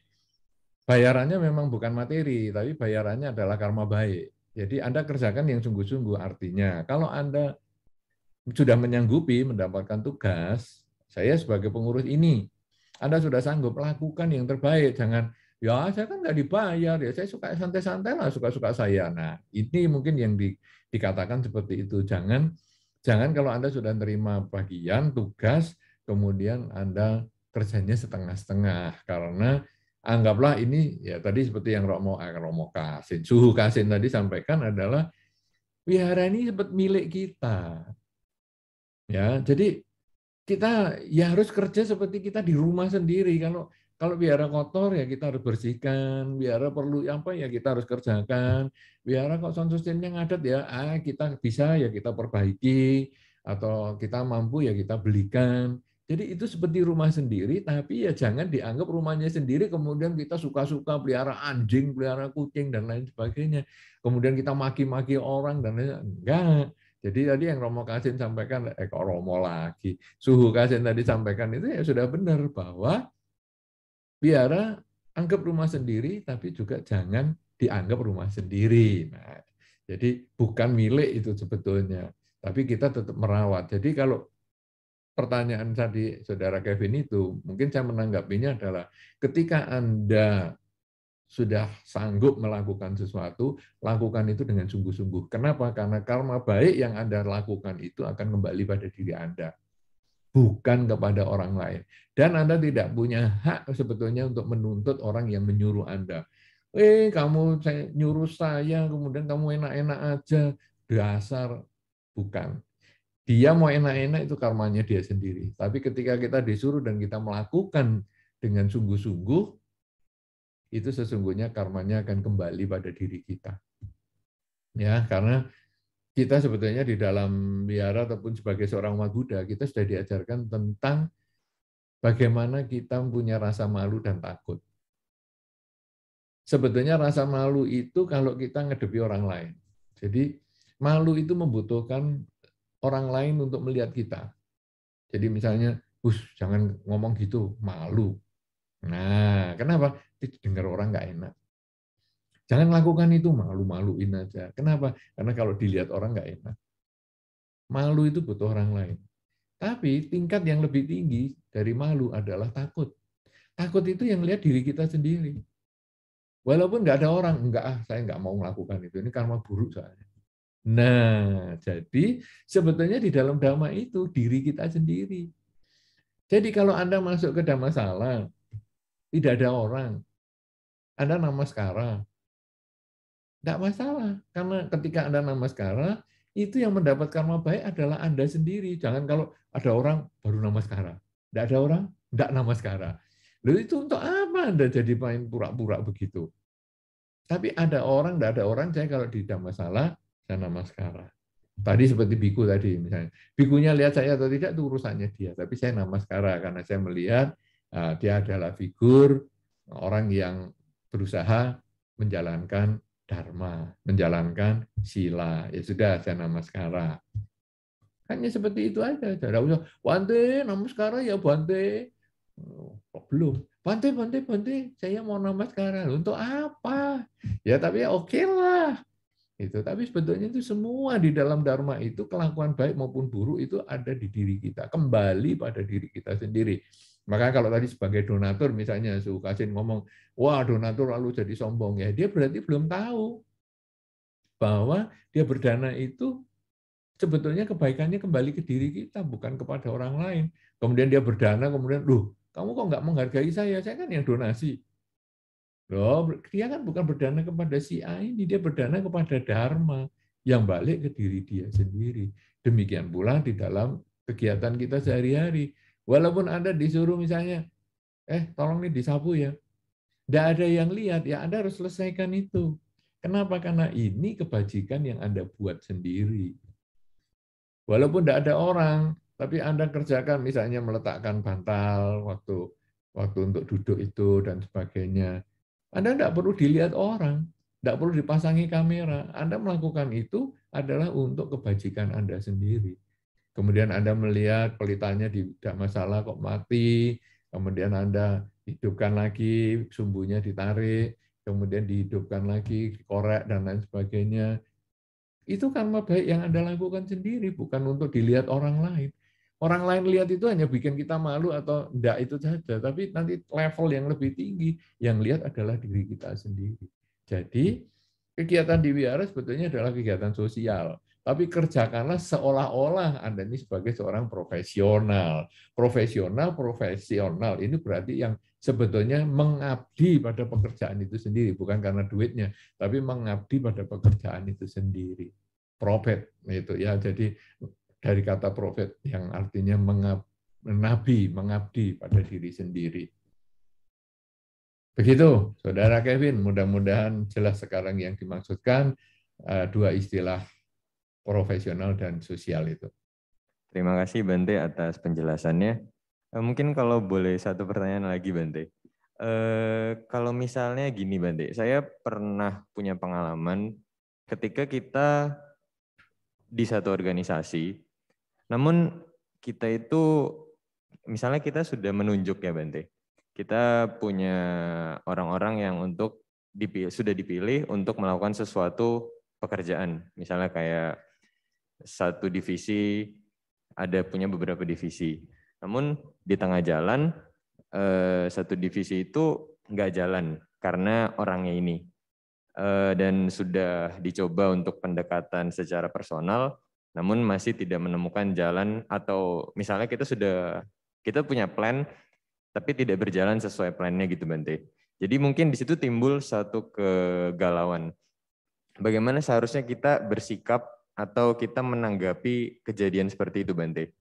Speaker 2: bayarannya memang bukan materi, tapi bayarannya adalah karma baik. Jadi Anda kerjakan yang sungguh-sungguh, artinya kalau Anda sudah menyanggupi mendapatkan tugas, saya sebagai pengurus ini, Anda sudah sanggup lakukan yang terbaik, jangan ya saya kan nggak dibayar, ya saya suka santai-santai lah, suka-suka saya. Nah, ini mungkin yang dikatakan seperti itu. Jangan kalau Anda sudah terima bagian tugas, kemudian Anda kerjanya setengah-setengah, karena anggaplah ini ya tadi seperti yang Romo Kasin, Suhu Kasin tadi sampaikan adalah wihara ini seperti milik kita. Ya, jadi kita ya harus kerja seperti kita di rumah sendiri. Kalau wihara kotor ya kita harus bersihkan, wihara perlu apa ya kita harus kerjakan. Wihara kok sound systemnya ngadet ya, kita bisa ya kita perbaiki, atau kita mampu ya kita belikan. Jadi itu seperti rumah sendiri, tapi ya jangan dianggap rumahnya sendiri kemudian kita suka-suka pelihara anjing, pelihara kucing dan lain sebagainya. Kemudian kita maki-maki orang dan lain enggak. Jadi tadi yang Romo Kasin sampaikan, kok Romo lagi, Suhu Kasin tadi sampaikan itu ya sudah benar, bahwa wihara anggap rumah sendiri, tapi juga jangan dianggap rumah sendiri. Nah, jadi bukan milik itu sebetulnya, tapi kita tetap merawat. Jadi kalau pertanyaan tadi Saudara Kevin itu, mungkin saya menanggapinya adalah ketika Anda sudah sanggup melakukan sesuatu, lakukan itu dengan sungguh-sungguh. Kenapa? Karena karma baik yang Anda lakukan itu akan kembali pada diri Anda, bukan kepada orang lain. Dan Anda tidak punya hak sebetulnya untuk menuntut orang yang menyuruh Anda. Kamu nyuruh saya, kemudian kamu enak-enak aja. Dasar, bukan. Dia mau enak-enak itu karmanya dia sendiri. Tapi ketika kita disuruh dan kita melakukan dengan sungguh-sungguh, itu sesungguhnya karmanya akan kembali pada diri kita. Ya, karena kita sebetulnya di dalam wihara ataupun sebagai seorang umat Buddha, kita sudah diajarkan tentang bagaimana kita punya rasa malu dan takut. Sebetulnya rasa malu itu kalau kita ngedepi orang lain. Jadi malu itu membutuhkan orang lain untuk melihat kita. Jadi misalnya, jangan ngomong gitu, malu. Nah, kenapa? Dengar orang nggak enak. Jangan lakukan itu, malu-maluin aja. Kenapa? Karena kalau dilihat orang nggak enak. Malu itu butuh orang lain. Tapi tingkat yang lebih tinggi dari malu adalah takut. Takut itu yang lihat diri kita sendiri. Walaupun nggak ada orang, saya nggak mau melakukan itu. Ini karma buruk soalnya. Nah, jadi sebetulnya di dalam Dhamma itu diri kita sendiri. Jadi kalau Anda masuk ke Dhammasala, tidak ada orang, Anda namaskara, tidak masalah. Karena ketika Anda namaskara, itu yang mendapat karma baik adalah Anda sendiri. Jangan kalau ada orang baru namaskara. Tidak ada orang, tidak namaskara. Lalu itu untuk apa Anda jadi main pura-pura begitu? Tapi ada orang, tidak ada orang, saya kalau di Dhammasala, saya namaskara. Tadi seperti biku tadi misalnya. Bikunya lihat saya atau tidak itu urusannya dia. Tapi saya namaskara karena saya melihat dia adalah figur orang yang berusaha menjalankan dharma, menjalankan sila. Ya sudah, saya namaskara. Hanya seperti itu aja. Tidak usah, Bante, namaskara ya Bante. Belum. Bante, saya mau namaskara. Untuk apa? Ya tapi ya oke lah. Itu. Tapi sebetulnya itu semua di dalam dharma itu, kelakuan baik maupun buruk itu ada di diri kita. Kembali pada diri kita sendiri. Maka kalau tadi sebagai donatur misalnya Su Kasin ngomong, wah donatur lalu jadi sombong, ya dia berarti belum tahu bahwa dia berdana itu sebetulnya kebaikannya kembali ke diri kita, bukan kepada orang lain. Kemudian dia berdana, kemudian, kamu kok nggak menghargai saya kan yang donasi. Loh, dia kan bukan berdana kepada si A ini, dia berdana kepada Dharma yang balik ke diri dia sendiri. Demikian pula di dalam kegiatan kita sehari-hari. Walaupun Anda disuruh misalnya, tolong nih disapu ya. Tidak ada yang lihat, ya Anda harus selesaikan itu. Kenapa? Karena ini kebajikan yang Anda buat sendiri. Walaupun tidak ada orang, tapi Anda kerjakan misalnya meletakkan bantal waktu untuk duduk itu dan sebagainya. Anda tidak perlu dilihat orang, tidak perlu dipasangi kamera. Anda melakukan itu adalah untuk kebajikan Anda sendiri. Kemudian Anda melihat pelitanya tidak masalah kok mati, kemudian Anda hidupkan lagi, sumbunya ditarik, kemudian dihidupkan lagi, dikorek, dan lain sebagainya. Itu karma baik yang Anda lakukan sendiri, bukan untuk dilihat orang lain. Orang lain lihat itu hanya bikin kita malu atau enggak itu saja, tapi nanti level yang lebih tinggi, yang lihat adalah diri kita sendiri. Jadi, kegiatan di wihara sebetulnya adalah kegiatan sosial, tapi kerjakanlah seolah-olah Anda ini sebagai seorang profesional. Profesional ini berarti yang sebetulnya mengabdi pada pekerjaan itu sendiri, bukan karena duitnya, tapi mengabdi pada pekerjaan itu sendiri. Profet itu ya, jadi dari kata profet yang artinya mengabdi pada diri sendiri. Begitu, Saudara Kevin, mudah-mudahan jelas sekarang yang dimaksudkan dua istilah profesional dan sosial itu.
Speaker 5: Terima kasih Bante atas penjelasannya. Mungkin kalau boleh satu pertanyaan lagi Bante. Kalau misalnya gini Bante, saya pernah punya pengalaman ketika kita di satu organisasi, namun kita itu, misalnya kita sudah menunjuk ya Bante, kita punya orang-orang yang sudah dipilih untuk melakukan sesuatu pekerjaan, misalnya kayak satu divisi ada punya beberapa divisi. Namun di tengah jalan satu divisi itu nggak jalan karena orangnya ini. Dan sudah dicoba untuk pendekatan secara personal, namun masih tidak menemukan jalan, atau misalnya kita punya plan, tapi tidak berjalan sesuai plannya gitu Bante. Jadi mungkin di situ timbul satu kegalauan. Bagaimana seharusnya kita bersikap atau kita menanggapi kejadian seperti itu Bante?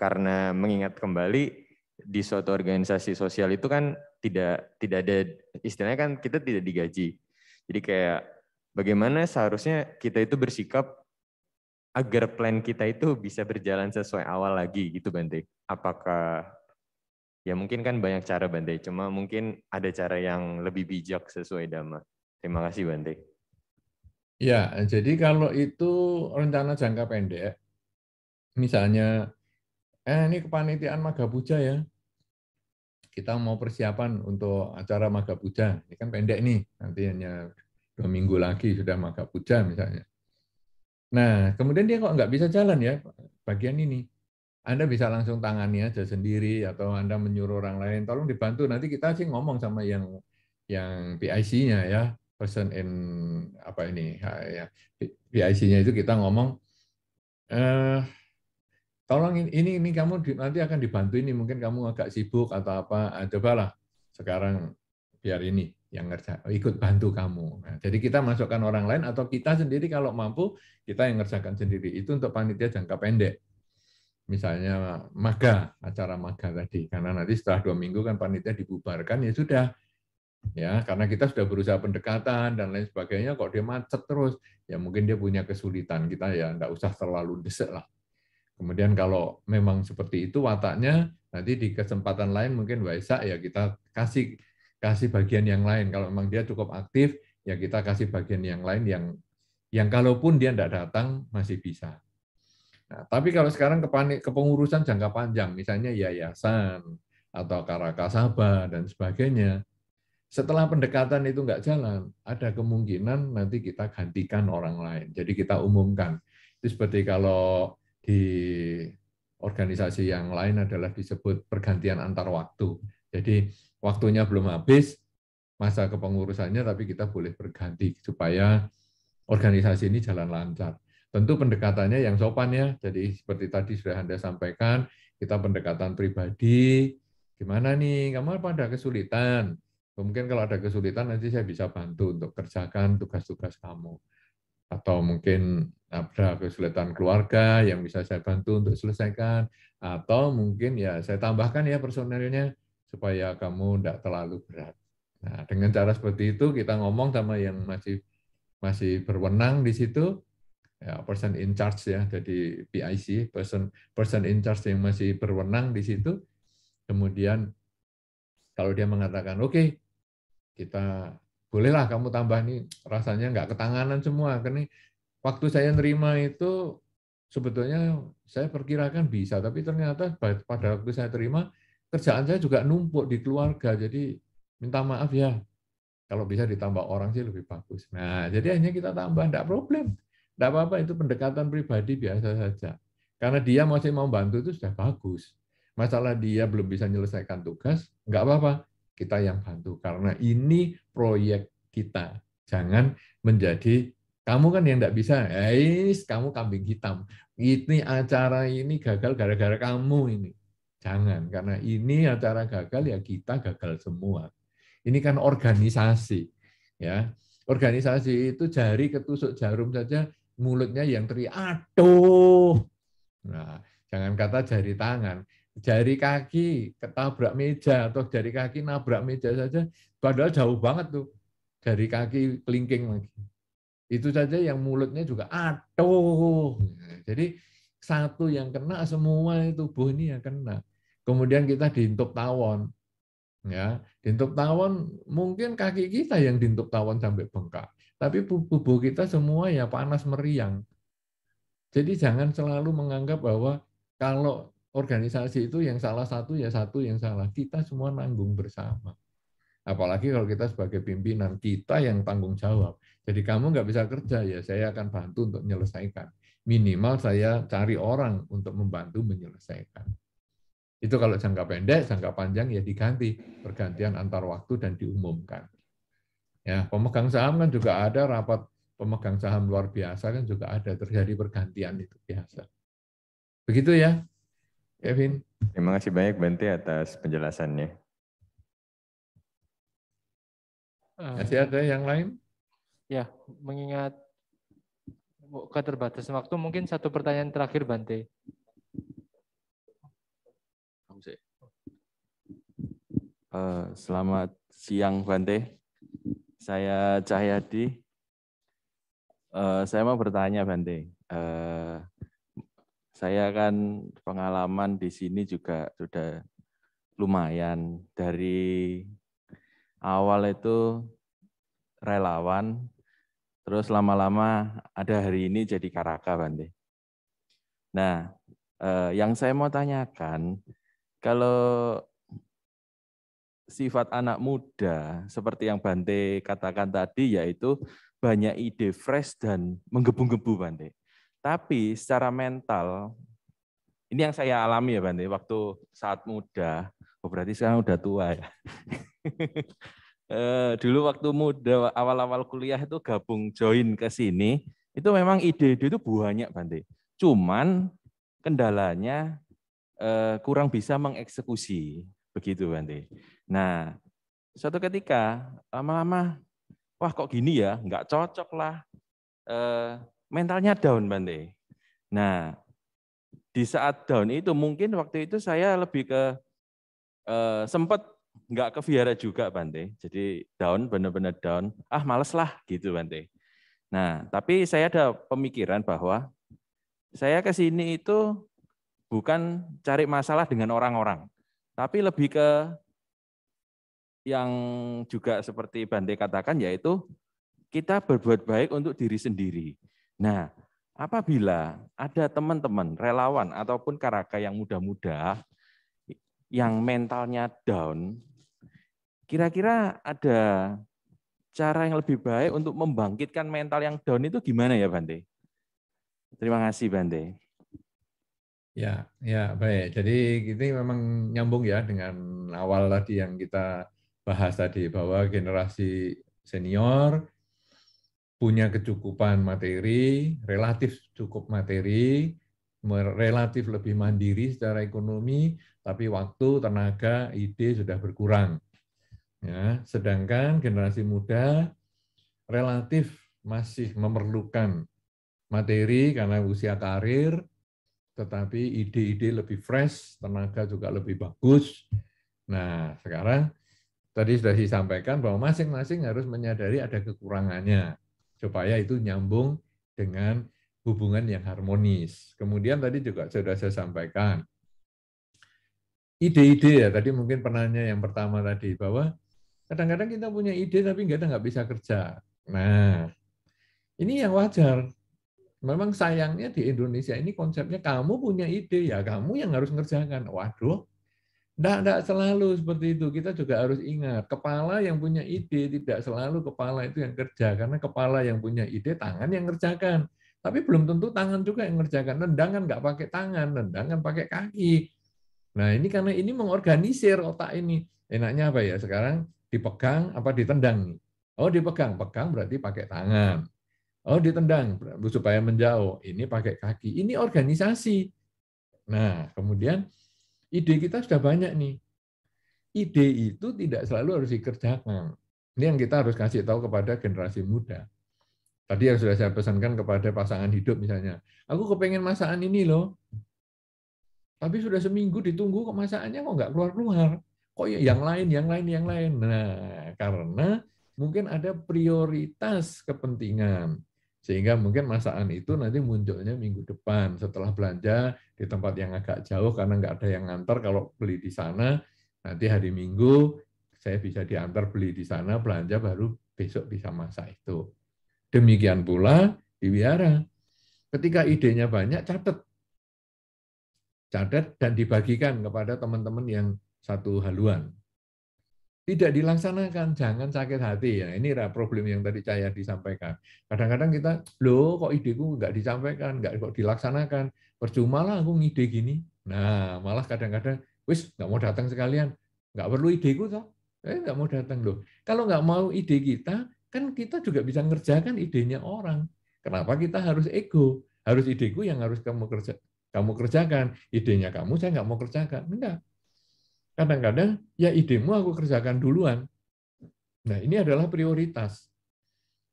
Speaker 5: Karena mengingat kembali di suatu organisasi sosial itu kan tidak ada, istilahnya kan kita tidak digaji. Jadi kayak bagaimana seharusnya kita itu bersikap agar plan kita itu bisa berjalan sesuai awal lagi gitu Bante. Apakah ya mungkin kan banyak cara Bante, cuma mungkin ada cara yang lebih bijak sesuai Dhamma. Terima kasih Bante.
Speaker 2: Ya, jadi kalau itu rencana jangka pendek, misalnya, ini kepanitiaan Maga Puja ya, kita mau persiapan untuk acara Maga Puja, ini kan pendek nih, nanti hanya 2 minggu lagi sudah Maga Puja misalnya. Nah, kemudian dia kok nggak bisa jalan ya, bagian ini. Anda bisa langsung tangani aja sendiri, atau Anda menyuruh orang lain, tolong dibantu, nanti kita sih ngomong sama yang PIC-nya ya, person in apa ini ya, PIC-nya itu kita ngomong, tolong ini kamu nanti akan dibantu ini, mungkin kamu agak sibuk atau apa, cobalah sekarang biar ini yang ikut bantu kamu. Nah, jadi kita masukkan orang lain atau kita sendiri kalau mampu kita yang ngerjakan sendiri. Itu untuk panitia jangka pendek. Misalnya acara maga tadi, karena nanti setelah 2 minggu kan panitia dibubarkan, ya sudah. Ya, karena kita sudah berusaha pendekatan dan lain sebagainya, kok dia macet terus, ya mungkin dia punya kesulitan, kita ya enggak usah terlalu desek lah. Kemudian kalau memang seperti itu wataknya, nanti di kesempatan lain mungkin Waisak ya kita kasih bagian yang lain. Kalau memang dia cukup aktif, ya kita kasih bagian yang lain yang kalaupun dia tidak datang masih bisa. Nah, tapi kalau sekarang kepengurusan jangka panjang, misalnya yayasan atau Karakasaba dan sebagainya, setelah pendekatan itu nggak jalan, ada kemungkinan nanti kita gantikan orang lain. Jadi kita umumkan. Itu seperti kalau di organisasi yang lain adalah disebut pergantian antar waktu. Jadi waktunya belum habis masa kepengurusannya, tapi kita boleh berganti supaya organisasi ini jalan lancar. Tentu pendekatannya yang sopan ya. Jadi seperti tadi sudah Anda sampaikan, kita pendekatan pribadi. Gimana nih, kamu apa ada kesulitan? Mungkin kalau ada kesulitan nanti saya bisa bantu untuk kerjakan tugas-tugas kamu. Atau mungkin ada kesulitan keluarga yang bisa saya bantu untuk selesaikan. Atau mungkin ya saya tambahkan ya personelnya supaya kamu tidak terlalu berat. Nah, dengan cara seperti itu kita ngomong sama yang masih berwenang di situ, ya, person in charge ya, jadi PIC, person in charge yang masih berwenang di situ. Kemudian kalau dia mengatakan oke, kita bolehlah kamu tambah nih, rasanya nggak ketanganan semua, karena waktu saya nerima itu sebetulnya saya perkirakan bisa, tapi ternyata pada waktu saya terima kerjaan saya juga numpuk di keluarga, jadi minta maaf ya. Kalau bisa ditambah orang sih lebih bagus. Nah, jadi hanya kita tambah, enggak problem. Enggak apa-apa, itu pendekatan pribadi biasa saja. Karena dia masih mau bantu itu sudah bagus. Masalah dia belum bisa menyelesaikan tugas, enggak apa-apa. Kita yang bantu. Karena ini proyek kita. Jangan menjadi, kamu kan yang enggak bisa, kamu kambing hitam. Ini acara ini gagal gara-gara kamu ini. Jangan, karena ini acara gagal ya kita gagal semua. Ini kan organisasi, ya. Organisasi itu jari ketusuk jarum saja, mulutnya yang teriak, aduh. Nah, jangan kata jari tangan, jari kaki ketabrak meja atau jari kaki nabrak meja saja, padahal jauh banget tuh, jari kaki kelingking lagi. Itu saja yang mulutnya juga aduh. Jadi satu yang kena semua tubuh ini yang kena. Kemudian kita diintuk tawon. Ya, dintuk tawon mungkin kaki kita yang dintuk tawon sampai bengkak, tapi tubuh kita semua ya panas meriang. Jadi jangan selalu menganggap bahwa kalau organisasi itu yang salah satu ya satu yang salah. Kita semua nanggung bersama. Apalagi kalau kita sebagai pimpinan, kita yang tanggung jawab. Jadi kamu nggak bisa kerja ya saya akan bantu untuk menyelesaikan. minimal saya cari orang untuk membantu menyelesaikan. Itu kalau jangka pendek, jangka panjang ya diganti, pergantian antar waktu dan diumumkan. Ya, pemegang saham kan juga ada rapat pemegang saham luar biasa kan juga ada, terjadi pergantian itu biasa. Begitu ya, Kevin.
Speaker 5: Terima kasih banyak Bante atas penjelasannya.
Speaker 2: Masih ada yang lain?
Speaker 3: Ya, mengingat keterbatasan waktu, mungkin satu pertanyaan terakhir Bante.
Speaker 6: Selamat siang Bante. Saya Cahyadi. Saya mau bertanya Bante. Saya kan pengalaman di sini juga sudah lumayan. Dari awal itu relawan, terus lama-lama ada hari ini jadi Karaka Bante. Nah, yang saya mau tanyakan, kalau sifat anak muda seperti yang Bante katakan tadi, yaitu banyak ide fresh dan menggebu-gebu Bante. Tapi secara mental, ini yang saya alami ya Bante, waktu saat muda, berarti sekarang udah tua ya. Dulu waktu muda, awal-awal kuliah itu gabung join ke sini, itu memang ide-ide itu banyak Bante. Cuman kendalanya kurang bisa mengeksekusi, begitu Bante. Nah, suatu ketika lama-lama, wah kok gini ya, nggak cocok lah, mentalnya down Bante. Nah, di saat down itu mungkin waktu itu saya lebih ke sempat nggak ke vihara juga Bante. Jadi down, benar-benar down. Males lah gitu Bante. Nah, tapi saya ada pemikiran bahwa saya ke sini itu bukan cari masalah dengan orang-orang, tapi lebih ke yang juga seperti Bante katakan, yaitu kita berbuat baik untuk diri sendiri. Nah, apabila ada teman-teman relawan ataupun Karaka yang muda-muda yang mentalnya down, kira-kira ada cara yang lebih baik untuk membangkitkan mental yang down itu gimana ya Bante? Terima kasih Bante.
Speaker 2: Ya, baik. Jadi ini memang nyambung ya dengan awal tadi yang kita bahas tadi, bahwa generasi senior punya kecukupan materi, relatif cukup materi, relatif lebih mandiri secara ekonomi, tapi waktu, tenaga, ide sudah berkurang. Ya, sedangkan generasi muda relatif masih memerlukan materi karena usia karir, tetapi ide-ide lebih fresh, tenaga juga lebih bagus. Nah, sekarang tadi sudah disampaikan bahwa masing-masing harus menyadari ada kekurangannya, supaya itu nyambung dengan hubungan yang harmonis. Kemudian tadi juga sudah saya sampaikan, ide-ide ya, tadi mungkin penanya yang pertama tadi, bahwa kadang-kadang kita punya ide tapi nggak bisa kerja. Nah, ini yang wajar. Memang sayangnya di Indonesia ini konsepnya kamu punya ide, ya kamu yang harus ngerjakan. Waduh, enggak selalu seperti itu. Kita juga harus ingat, kepala yang punya ide tidak selalu kepala itu yang kerja. Karena kepala yang punya ide, tangan yang ngerjakan. Tapi belum tentu tangan juga yang ngerjakan. Nendang kan nggak pakai tangan, nendang kan pakai kaki. Nah ini karena ini mengorganisir otak ini. Enaknya apa ya? Sekarang dipegang apa ditendang? Oh dipegang, pegang berarti pakai tangan. Oh ditendang supaya menjauh, ini pakai kaki. Ini organisasi. Nah kemudian ide kita sudah banyak nih. Ide itu tidak selalu harus dikerjakan. Ini yang kita harus kasih tahu kepada generasi muda. Tadi yang sudah saya pesankan kepada pasangan hidup misalnya. Aku kepengen masakan ini loh. Tapi sudah seminggu ditunggu kok masakannya kok nggak keluar-keluar. Kok yang lain. Nah karena mungkin ada prioritas kepentingan. Sehingga mungkin masakan itu nanti munculnya minggu depan setelah belanja di tempat yang agak jauh karena nggak ada yang ngantar. Kalau beli di sana, nanti hari Minggu saya bisa diantar beli di sana, belanja baru besok bisa masak itu. Demikian pula di wihara. Ketika idenya banyak, catat dan dibagikan kepada teman-teman yang satu haluan. tidak dilaksanakan, jangan sakit hati. Ya, ini problem yang tadi saya disampaikan. Kadang-kadang kita, loh kok ideku nggak disampaikan, nggak kok dilaksanakan, percuma lah aku ngide gini. Nah, malah kadang-kadang, wis nggak mau datang sekalian, nggak perlu ideku toh, nggak mau datang loh. Kalau nggak mau ide kita, kan kita juga bisa ngerjakan idenya orang. Kenapa kita harus ego? Harus ideku yang harus kamu kerjakan, idenya kamu saya nggak mau kerjakan, enggak. Kadang-kadang ya idemu aku kerjakan duluan. Nah ini adalah prioritas.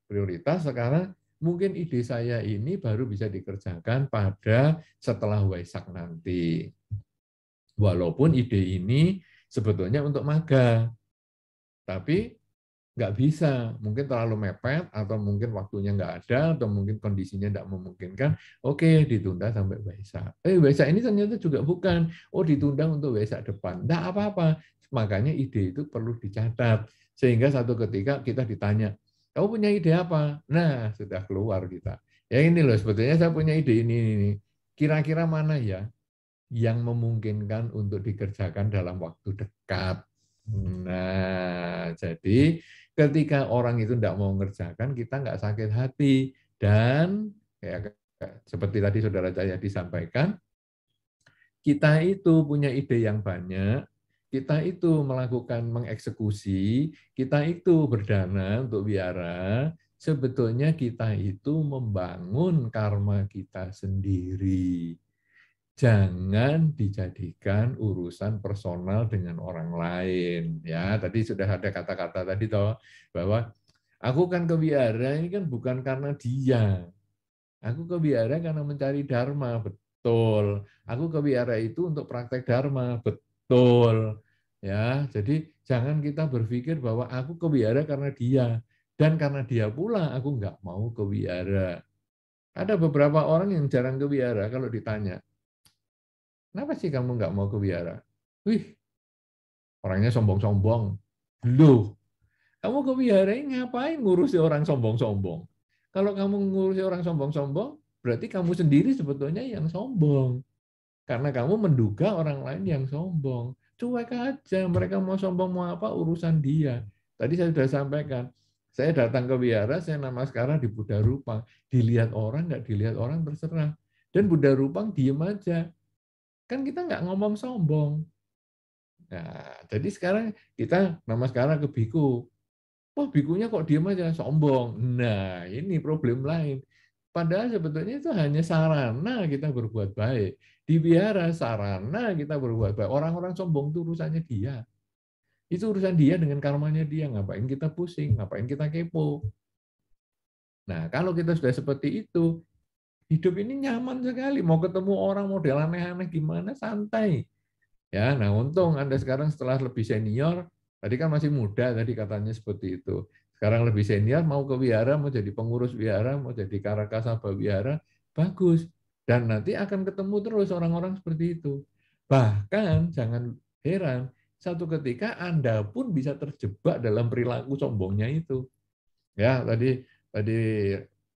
Speaker 2: Prioritas sekarang mungkin ide saya ini baru bisa dikerjakan pada setelah Waisak nanti. Walaupun ide ini sebetulnya untuk magang. Tapi nggak bisa, mungkin terlalu mepet, atau mungkin waktunya nggak ada, atau mungkin kondisinya nggak memungkinkan, oke, ditunda sampai Waisak. Waisak ini ternyata juga bukan, ditunda untuk Waisak depan. Nggak apa-apa, makanya ide itu perlu dicatat, sehingga satu ketika kita ditanya, kamu punya ide apa? Nah, sudah keluar kita. Ya ini loh, sebetulnya saya punya ide ini. Kira-kira mana ya yang memungkinkan untuk dikerjakan dalam waktu dekat? Nah, jadi ketika orang itu tidak mau mengerjakan, kita nggak sakit hati. Dan seperti tadi saudara saya disampaikan, kita itu punya ide yang banyak, kita itu melakukan mengeksekusi, kita itu berdana untuk biara, sebetulnya kita itu membangun karma kita sendiri. Jangan dijadikan urusan personal dengan orang lain. Ya, tadi sudah ada kata-kata tadi toh bahwa aku kan ke wihara ini kan bukan karena dia. Aku ke wihara karena mencari dharma, betul. Aku ke wihara itu untuk praktek dharma, betul. Ya, jadi jangan kita berpikir bahwa aku ke wihara karena dia, dan karena dia pula aku nggak mau ke wihara. Ada beberapa orang yang jarang ke wihara, kalau ditanya, kenapa sih kamu nggak mau ke wihara? Wih, orangnya sombong-sombong. Loh, kamu ke wihara ini ngapain ngurusi orang sombong-sombong? Kalau kamu ngurusi orang sombong-sombong, berarti kamu sendiri sebetulnya yang sombong. Karena kamu menduga orang lain yang sombong. Cuek aja, mereka mau sombong mau apa, urusan dia. Tadi saya sudah sampaikan, saya datang ke wihara, saya namaskara di Buddha Rupang. Dilihat orang, nggak dilihat orang, terserah. Dan Buddha Rupang diem aja. Kan kita nggak ngomong sombong. Nah, jadi sekarang kita namaskara ke biku. Wah, bikunya kok diem aja, sombong. Nah, ini problem lain. Padahal sebetulnya itu hanya sarana kita berbuat baik. Di wihara sarana kita berbuat baik. Orang-orang sombong itu urusannya dia. Itu urusan dia dengan karmanya dia. Ngapain kita pusing, ngapain kita kepo. Nah, kalau kita sudah seperti itu, hidup ini nyaman sekali. Mau ketemu orang model aneh-aneh gimana, santai. Ya, nah untung Anda sekarang setelah lebih senior, tadi kan masih muda, tadi katanya seperti itu. Sekarang lebih senior, mau ke wihara, mau jadi pengurus wihara, mau jadi karakasabha wihara, bagus. Dan nanti akan ketemu terus orang-orang seperti itu. Bahkan jangan heran, satu ketika Anda pun bisa terjebak dalam perilaku sombongnya itu. Ya, tadi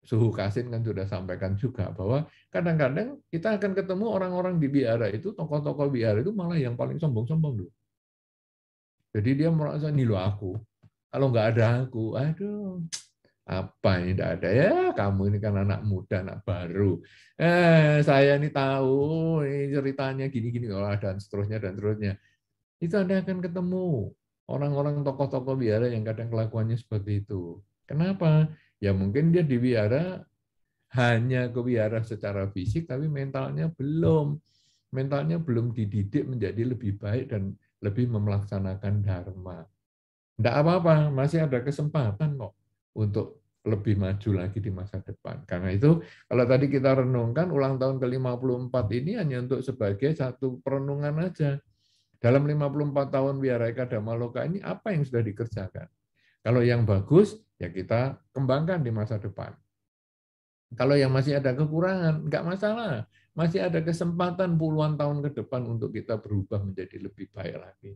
Speaker 2: Suhu Kasin kan sudah sampaikan juga bahwa kadang-kadang kita akan ketemu orang-orang di wihara itu, tokoh-tokoh wihara itu malah yang paling sombong-sombong loh. Jadi dia merasa nih loh aku, kalau nggak ada aku, aduh, apa ini tidak ada ya, kamu ini kan anak muda, anak baru. Saya ini tahu ini ceritanya gini-gini, dan seterusnya dan seterusnya. Itu Anda akan ketemu orang-orang tokoh-tokoh wihara yang kadang kelakuannya seperti itu. Kenapa? Ya mungkin dia di wihara hanya ke wihara secara fisik, tapi mentalnya belum dididik menjadi lebih baik dan lebih melaksanakan dharma. Tidak apa-apa, masih ada kesempatan kok untuk lebih maju lagi di masa depan. Karena itu, kalau tadi kita renungkan, ulang tahun ke-54 ini hanya untuk sebagai satu perenungan aja. Dalam 54 tahun Wihara Eka Dhammaloka ini, apa yang sudah dikerjakan? Kalau yang bagus, ya kita kembangkan di masa depan. Kalau yang masih ada kekurangan, enggak masalah. Masih ada kesempatan puluhan tahun ke depan untuk kita berubah menjadi lebih baik lagi.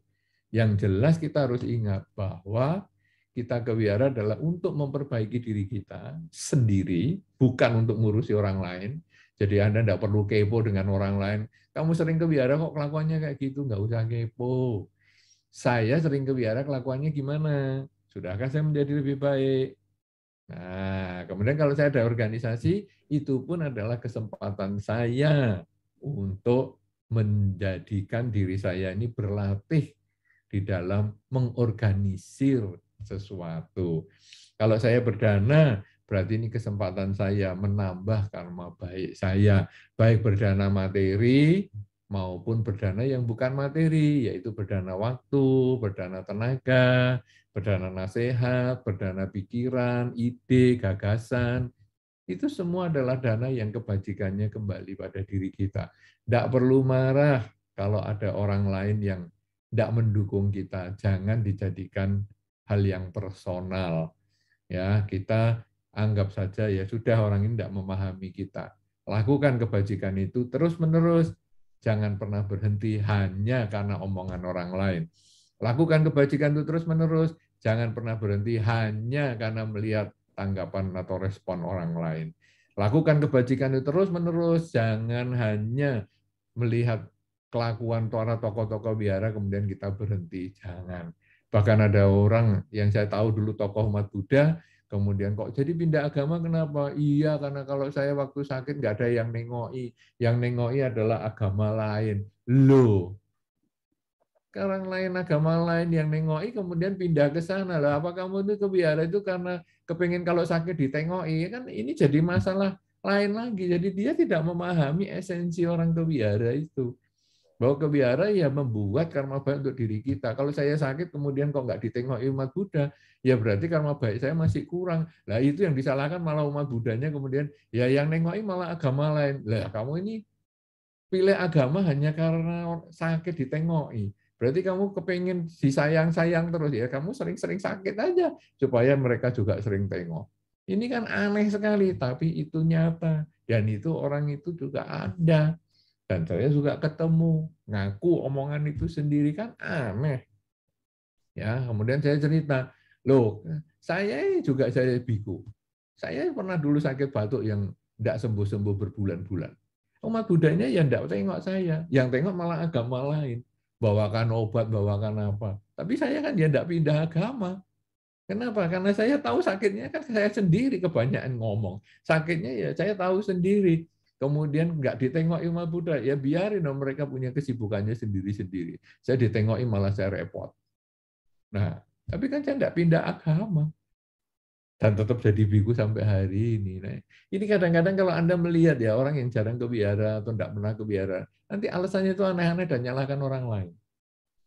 Speaker 2: Yang jelas kita harus ingat bahwa kita ke wihara adalah untuk memperbaiki diri kita sendiri, bukan untuk ngurusi orang lain. Jadi Anda enggak perlu kepo dengan orang lain. Kamu sering ke wihara kok kelakuannya kayak gitu, enggak usah kepo. saya sering ke wihara kelakuannya gimana? Sudahkah saya menjadi lebih baik? Nah, kemudian kalau saya ada organisasi, itu pun adalah kesempatan saya untuk menjadikan diri saya ini berlatih di dalam mengorganisir sesuatu. Kalau saya berdana, berarti ini kesempatan saya menambah karma baik saya, baik berdana materi maupun berdana yang bukan materi, yaitu berdana waktu, berdana tenaga, berdana nasihat, berdana pikiran, ide, gagasan. Itu semua adalah dana yang kebajikannya kembali pada diri kita. Tidak perlu marah kalau ada orang lain yang tidak mendukung kita. Jangan dijadikan hal yang personal. Ya, kita anggap saja ya sudah orang ini tidak memahami kita. Lakukan kebajikan itu terus-menerus. Jangan pernah berhenti hanya karena omongan orang lain. Lakukan kebajikan itu terus-menerus. Jangan pernah berhenti hanya karena melihat tanggapan atau respon orang lain. Lakukan kebajikan itu terus-menerus. Jangan hanya melihat kelakuan para tokoh-tokoh wihara kemudian kita berhenti. Jangan. Bahkan ada orang yang saya tahu dulu tokoh umat Buddha, kemudian kok jadi pindah agama kenapa? Iya, karena kalau saya waktu sakit nggak ada yang nengoki. Yang nengoki adalah agama lain. Loh, orang lain agama lain yang nengoki kemudian pindah ke sana. Lah, apa kamu itu ke wihara itu karena kepingin kalau sakit ditengoki? Kan ini jadi masalah lain lagi. Jadi dia tidak memahami esensi orang ke wihara itu. Bahwa ke wihara ya membuat karma baik untuk diri kita. Kalau saya sakit kemudian kok nggak ditengoki umat Buddha, ya berarti karma baik saya masih kurang. Lah itu yang disalahkan malah umat Buddhanya kemudian ya yang nengoki malah agama lain. Lah kamu ini pilih agama hanya karena sakit ditengoki. Berarti kamu kepingin disayang-sayang terus ya, kamu sering-sering sakit aja supaya mereka juga sering tengok. Ini kan aneh sekali, tapi itu nyata dan itu orang itu juga ada. Dan saya juga ketemu, ngaku omongan itu sendiri kan aneh. Ya, kemudian saya cerita, loh, saya juga saya biku. Saya pernah dulu sakit batuk yang tidak sembuh-sembuh berbulan-bulan. Umat Buddhanya ya tidak tengok saya, yang tengok malah agama lain. Bawakan obat, bawakan apa. Tapi saya kan ya tidak pindah agama. Kenapa? Karena saya tahu sakitnya kan saya sendiri, kebanyakan ngomong. Sakitnya ya saya tahu sendiri. Kemudian nggak ditengoki umat Buddha, ya biarin dong mereka punya kesibukannya sendiri-sendiri. Saya ditengoki malah saya repot. Nah, tapi kan saya nggak pindah agama. Dan tetap jadi biku sampai hari ini. Nah, ini kadang-kadang kalau Anda melihat ya orang yang jarang ke wihara atau nggak pernah ke wihara, nanti alasannya itu aneh-aneh dan nyalahkan orang lain.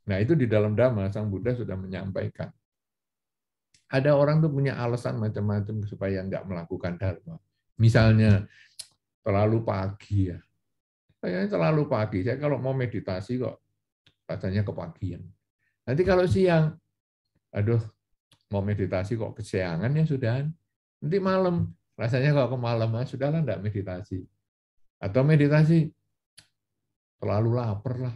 Speaker 2: Nah, itu di dalam Dhamma, Sang Buddha sudah menyampaikan. Ada orang tuh punya alasan macam-macam supaya nggak melakukan Dharma. Misalnya, terlalu pagi ya. Kayaknya terlalu pagi. Saya kalau mau meditasi kok rasanya kepagian. Nanti kalau siang, aduh mau meditasi kok kesiangan ya sudah. Nanti malam, rasanya kok kemalaman sudahlah enggak meditasi. Atau meditasi terlalu lapar lah.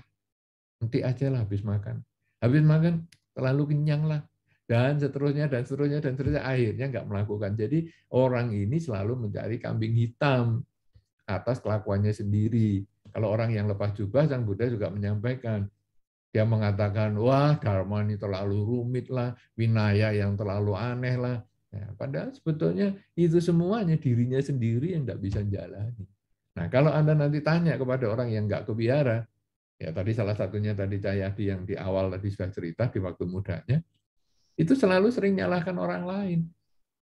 Speaker 2: Nanti aja lah habis makan. Habis makan terlalu kenyang lah. Dan seterusnya, dan seterusnya, dan seterusnya. Akhirnya enggak melakukan. Jadi orang ini selalu mencari kambing hitam atas kelakuannya sendiri. Kalau orang yang lepas jubah, Sang Buddha juga menyampaikan, dia mengatakan, wah Dharma ini terlalu rumit lah, Vinaya yang terlalu aneh lah. Nah, padahal sebetulnya itu semuanya dirinya sendiri yang tidak bisa jalani. Nah, kalau Anda nanti tanya kepada orang yang nggak ke wihara, ya tadi salah satunya tadi Cahyadi yang di awal tadi sudah cerita di waktu mudanya, itu selalu sering nyalahkan orang lain.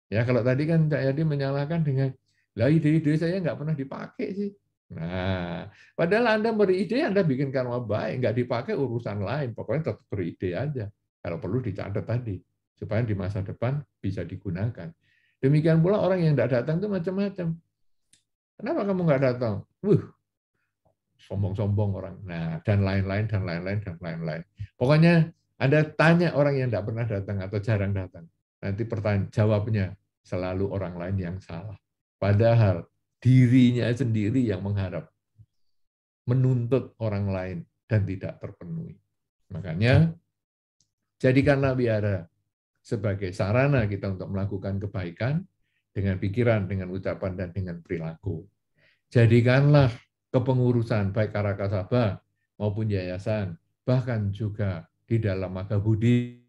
Speaker 2: Ya kalau tadi kan Cahyadi menyalahkan dengan lah ide-ide saya nggak pernah dipakai sih. Nah, padahal Anda beri ide, Anda bikin karma baik, nggak dipakai urusan lain. Pokoknya tetap beride aja. Kalau perlu dicatat tadi, supaya di masa depan bisa digunakan. Demikian pula orang yang nggak datang itu macam-macam. Kenapa kamu nggak datang? Sombong-sombong orang. Nah, dan lain-lain, dan lain-lain, dan lain-lain. Pokoknya Anda tanya orang yang nggak pernah datang atau jarang datang. Nanti jawabnya selalu orang lain yang salah. Padahal dirinya sendiri yang mengharap, menuntut orang lain dan tidak terpenuhi. Makanya jadikanlah wihara sebagai sarana kita untuk melakukan kebaikan dengan pikiran, dengan ucapan, dan dengan perilaku. Jadikanlah kepengurusan baik Karakasaba maupun yayasan, bahkan juga di dalam Magabudi,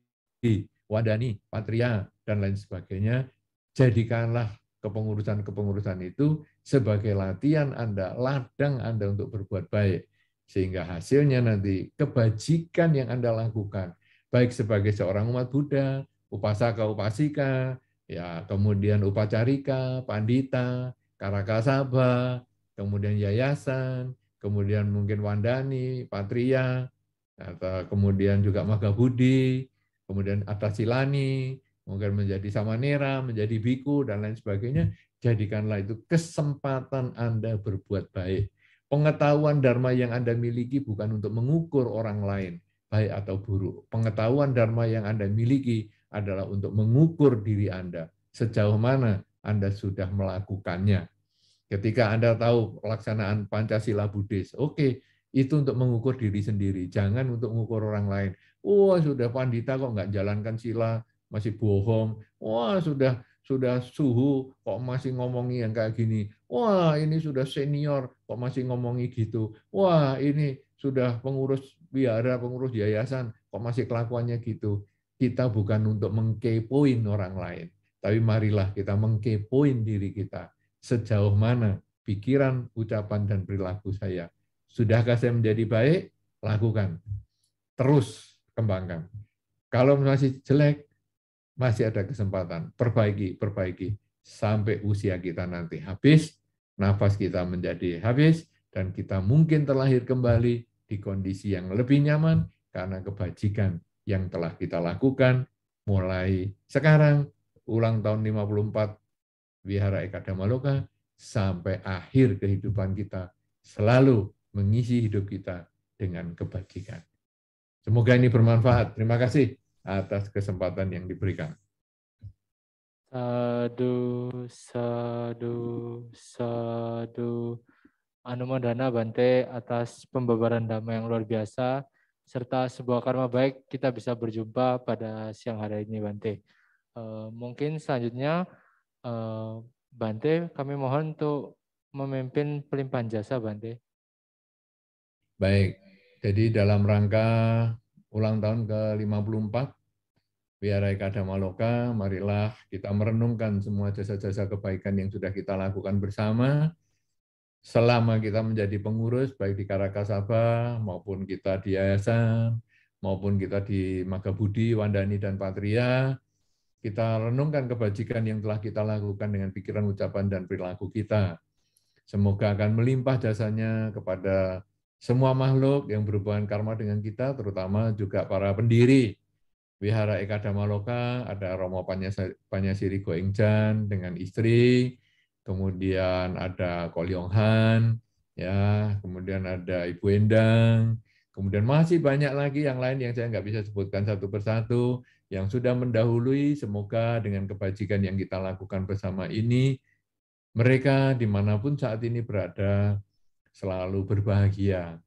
Speaker 2: Wandani, Patria, dan lain sebagainya. Jadikanlah kepengurusan-kepengurusan itu sebagai latihan Anda, ladang Anda untuk berbuat baik. Sehingga hasilnya nanti kebajikan yang Anda lakukan, baik sebagai seorang umat Buddha, upasaka, upasika, ya kemudian upacarika, pandita, karakasaba, kemudian yayasan, kemudian mungkin Wandani, Patria, atau kemudian juga Magabudi, kemudian Atasilani, mungkin menjadi samanera, menjadi biku, dan lain sebagainya. Jadikanlah itu kesempatan Anda berbuat baik. Pengetahuan Dharma yang Anda miliki bukan untuk mengukur orang lain, baik atau buruk. Pengetahuan Dharma yang Anda miliki adalah untuk mengukur diri Anda. Sejauh mana Anda sudah melakukannya. Ketika Anda tahu pelaksanaan Pancasila Buddhis, oke, itu untuk mengukur diri sendiri, jangan untuk mengukur orang lain. Wah, sudah pandita kok nggak jalankan sila, masih bohong. Wah, sudah suhu kok masih ngomongi yang kayak gini. Wah, ini sudah senior kok masih ngomongi gitu. Wah, ini sudah pengurus wihara, pengurus yayasan kok masih kelakuannya gitu. Kita bukan untuk mengkepoin orang lain, tapi marilah kita mengkepoin diri kita. Sejauh mana pikiran, ucapan, dan perilaku saya. Sudahkah saya menjadi baik? Lakukan. Terus kembangkan. Kalau masih jelek, masih ada kesempatan. Perbaiki. Sampai usia kita nanti habis, nafas kita menjadi habis, dan kita mungkin terlahir kembali di kondisi yang lebih nyaman karena kebajikan yang telah kita lakukan mulai sekarang, ulang tahun 54, Wihara Eka Dhammaloka, sampai akhir kehidupan kita, selalu mengisi hidup kita dengan kebajikan. Semoga ini bermanfaat. Terima kasih atas kesempatan yang diberikan.
Speaker 3: Sadu, sadu, sadu. Anumodana Bante atas pembabaran Dhamma yang luar biasa, serta sebuah karma baik kita bisa berjumpa pada siang hari ini, Bante. Mungkin selanjutnya Bante, kami mohon untuk memimpin pelimpahan jasa, Bante.
Speaker 2: Baik, jadi dalam rangka ulang tahun ke-54 Wihara Eka Dhammaloka, marilah kita merenungkan semua jasa-jasa kebaikan yang sudah kita lakukan bersama selama kita menjadi pengurus, baik di Karakasaba maupun kita di yayasan, maupun kita di Magabudi, Wandani, dan Patria. Kita renungkan kebajikan yang telah kita lakukan dengan pikiran, ucapan, dan perilaku kita. Semoga akan melimpah jasanya kepada semua makhluk yang berhubungan karma dengan kita, terutama juga para pendiri Wihara Eka Dhammaloka, ada Romo Panyasiri Goengjan dengan istri, kemudian ada Kolyong Han, ya, kemudian ada Ibu Endang, kemudian masih banyak lagi yang lain yang saya nggak bisa sebutkan satu persatu, yang sudah mendahului. Semoga dengan kebajikan yang kita lakukan bersama ini, mereka dimanapun saat ini berada selalu berbahagia.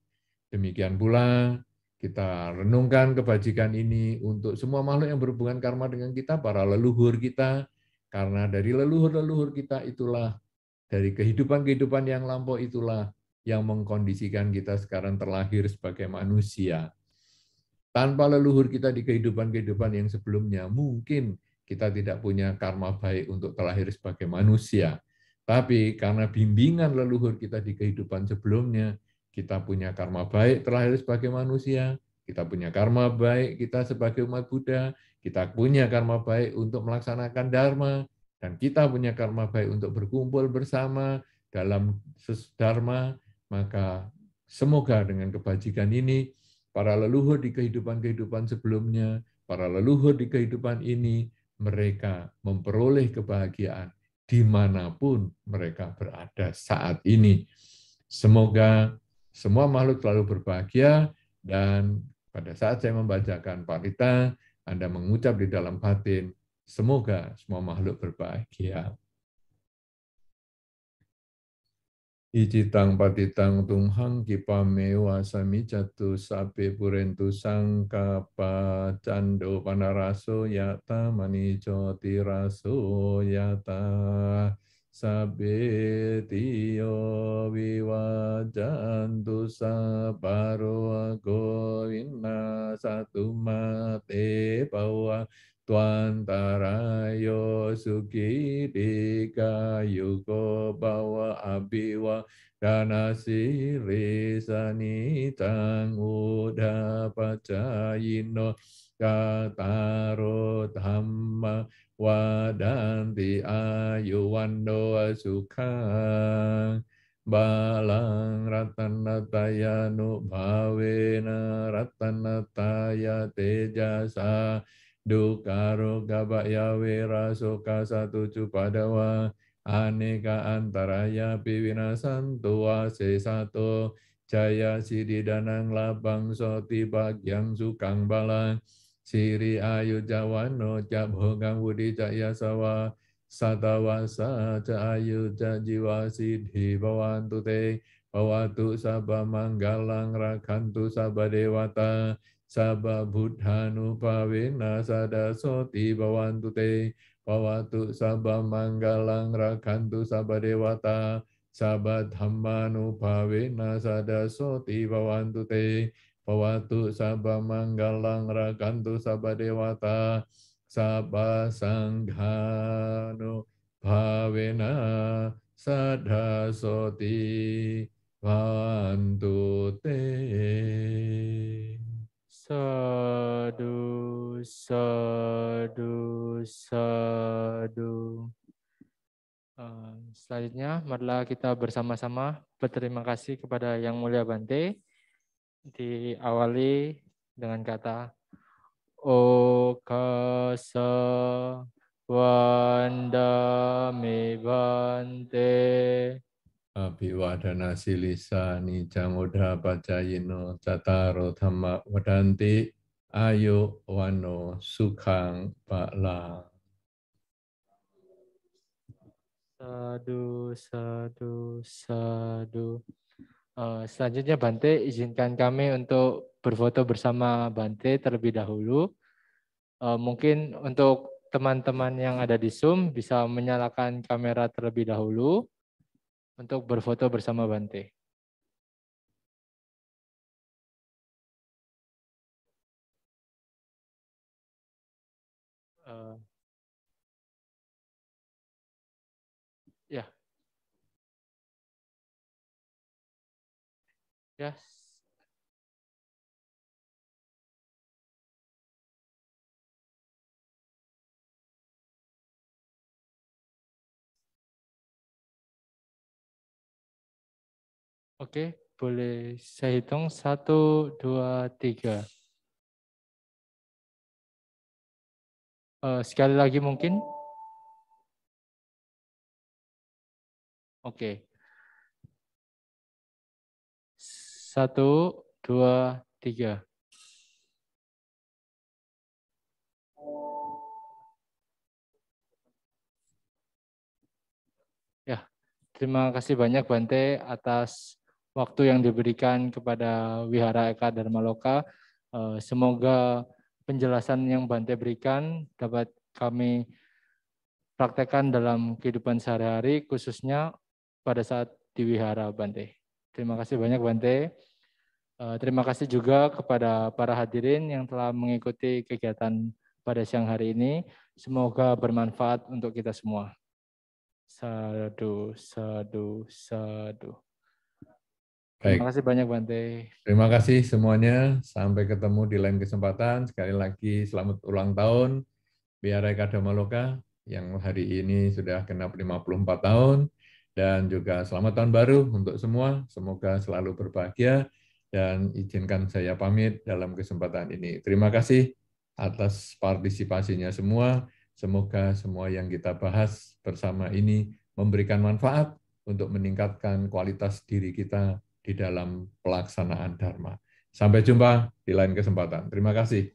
Speaker 2: Demikian pula kita renungkan kebajikan ini untuk semua makhluk yang berhubungan karma dengan kita, para leluhur kita, karena dari leluhur-leluhur kita itulah, dari kehidupan-kehidupan yang lampau itulah yang mengkondisikan kita sekarang terlahir sebagai manusia. Tanpa leluhur kita di kehidupan-kehidupan yang sebelumnya, mungkin kita tidak punya karma baik untuk terlahir sebagai manusia. Tapi karena bimbingan leluhur kita di kehidupan sebelumnya, kita punya karma baik terlahir sebagai manusia, kita punya karma baik kita sebagai umat Buddha, kita punya karma baik untuk melaksanakan dharma, dan kita punya karma baik untuk berkumpul bersama dalam dharma. Maka semoga dengan kebajikan ini, para leluhur di kehidupan-kehidupan sebelumnya, para leluhur di kehidupan ini, mereka memperoleh kebahagiaan dimanapun mereka berada saat ini. Semoga semua makhluk selalu berbahagia, dan pada saat saya membacakan Parita, Anda mengucap di dalam batin, semoga semua makhluk berbahagia. Icitang patitang tumhang kipame wasami jatu sape purentu sangkapa cando panaraso yata manico tiraso yata Sabetiyo vivajantu sabarogo vinasatu mate bawa Tuantarayo sukidika yugo bawa abiwa dana siri sanitang udapacayino kataro dhamma wadanti ayuwando sukang balang ratanataya nubhavena ratanataya tejasa Dukaro gabaya wira soka satu cupadawa aneka antaraya piwina santua se satu jaya sidi danang labang soti bagyang sukang balang siri ayu jawano jabhogang budi jaya sawa satawasa ayu jiwa sidhi bawantu te bawatu sabah manggalang rakantu sabah dewata Sabha buddhanu pavena sada soti bawantu te bawatu sabha manggalang rakantu sabha dewata sabha dhammanu pavena sada soti bawantu te bawatu sabha manggalang rakantu sabha dewata sabha sanghanu pavena sada soti bawantu te.
Speaker 3: Sadu, sadu, sadu. Selanjutnya, marilah kita bersama-sama berterima kasih kepada Yang Mulia Bante. Diawali dengan kata Okasa Vandami Bante.
Speaker 2: Abhiwadana silisa nijang udha pacayino cataro dhamma wadanti ayo wano sukhang bala.
Speaker 3: Sadu, sadu, sadu. Selanjutnya Bante, izinkan kami untuk berfoto bersama Bante terlebih dahulu. Mungkin untuk teman-teman yang ada di Zoom bisa menyalakan kamera terlebih dahulu untuk berfoto bersama Bante. Ya. Yes. Oke, boleh saya hitung 1, 2, 3. Sekali lagi mungkin. Oke. 1, 2, 3. Ya, terima kasih banyak Bante atas waktu yang diberikan kepada Wihara Eka Dharma Loka. Semoga penjelasan yang Bante berikan dapat kami praktekkan dalam kehidupan sehari-hari, khususnya pada saat di Wihara Bante. Terima kasih banyak Bante. Terima kasih juga kepada para hadirin yang telah mengikuti kegiatan pada siang hari ini. Semoga bermanfaat untuk kita semua. Sadu, sadu, sadu. Terima kasih banyak Bante.
Speaker 2: Terima kasih semuanya. Sampai ketemu di lain kesempatan. Sekali lagi selamat ulang tahun Wihara Eka Dharma Loka yang hari ini sudah genap 54 tahun. Dan juga selamat tahun baru untuk semua. Semoga selalu berbahagia. Dan izinkan saya pamit dalam kesempatan ini. Terima kasih atas partisipasinya semua. Semoga semua yang kita bahas bersama ini memberikan manfaat untuk meningkatkan kualitas diri kita di dalam pelaksanaan Dharma. Sampai jumpa di lain kesempatan. Terima kasih.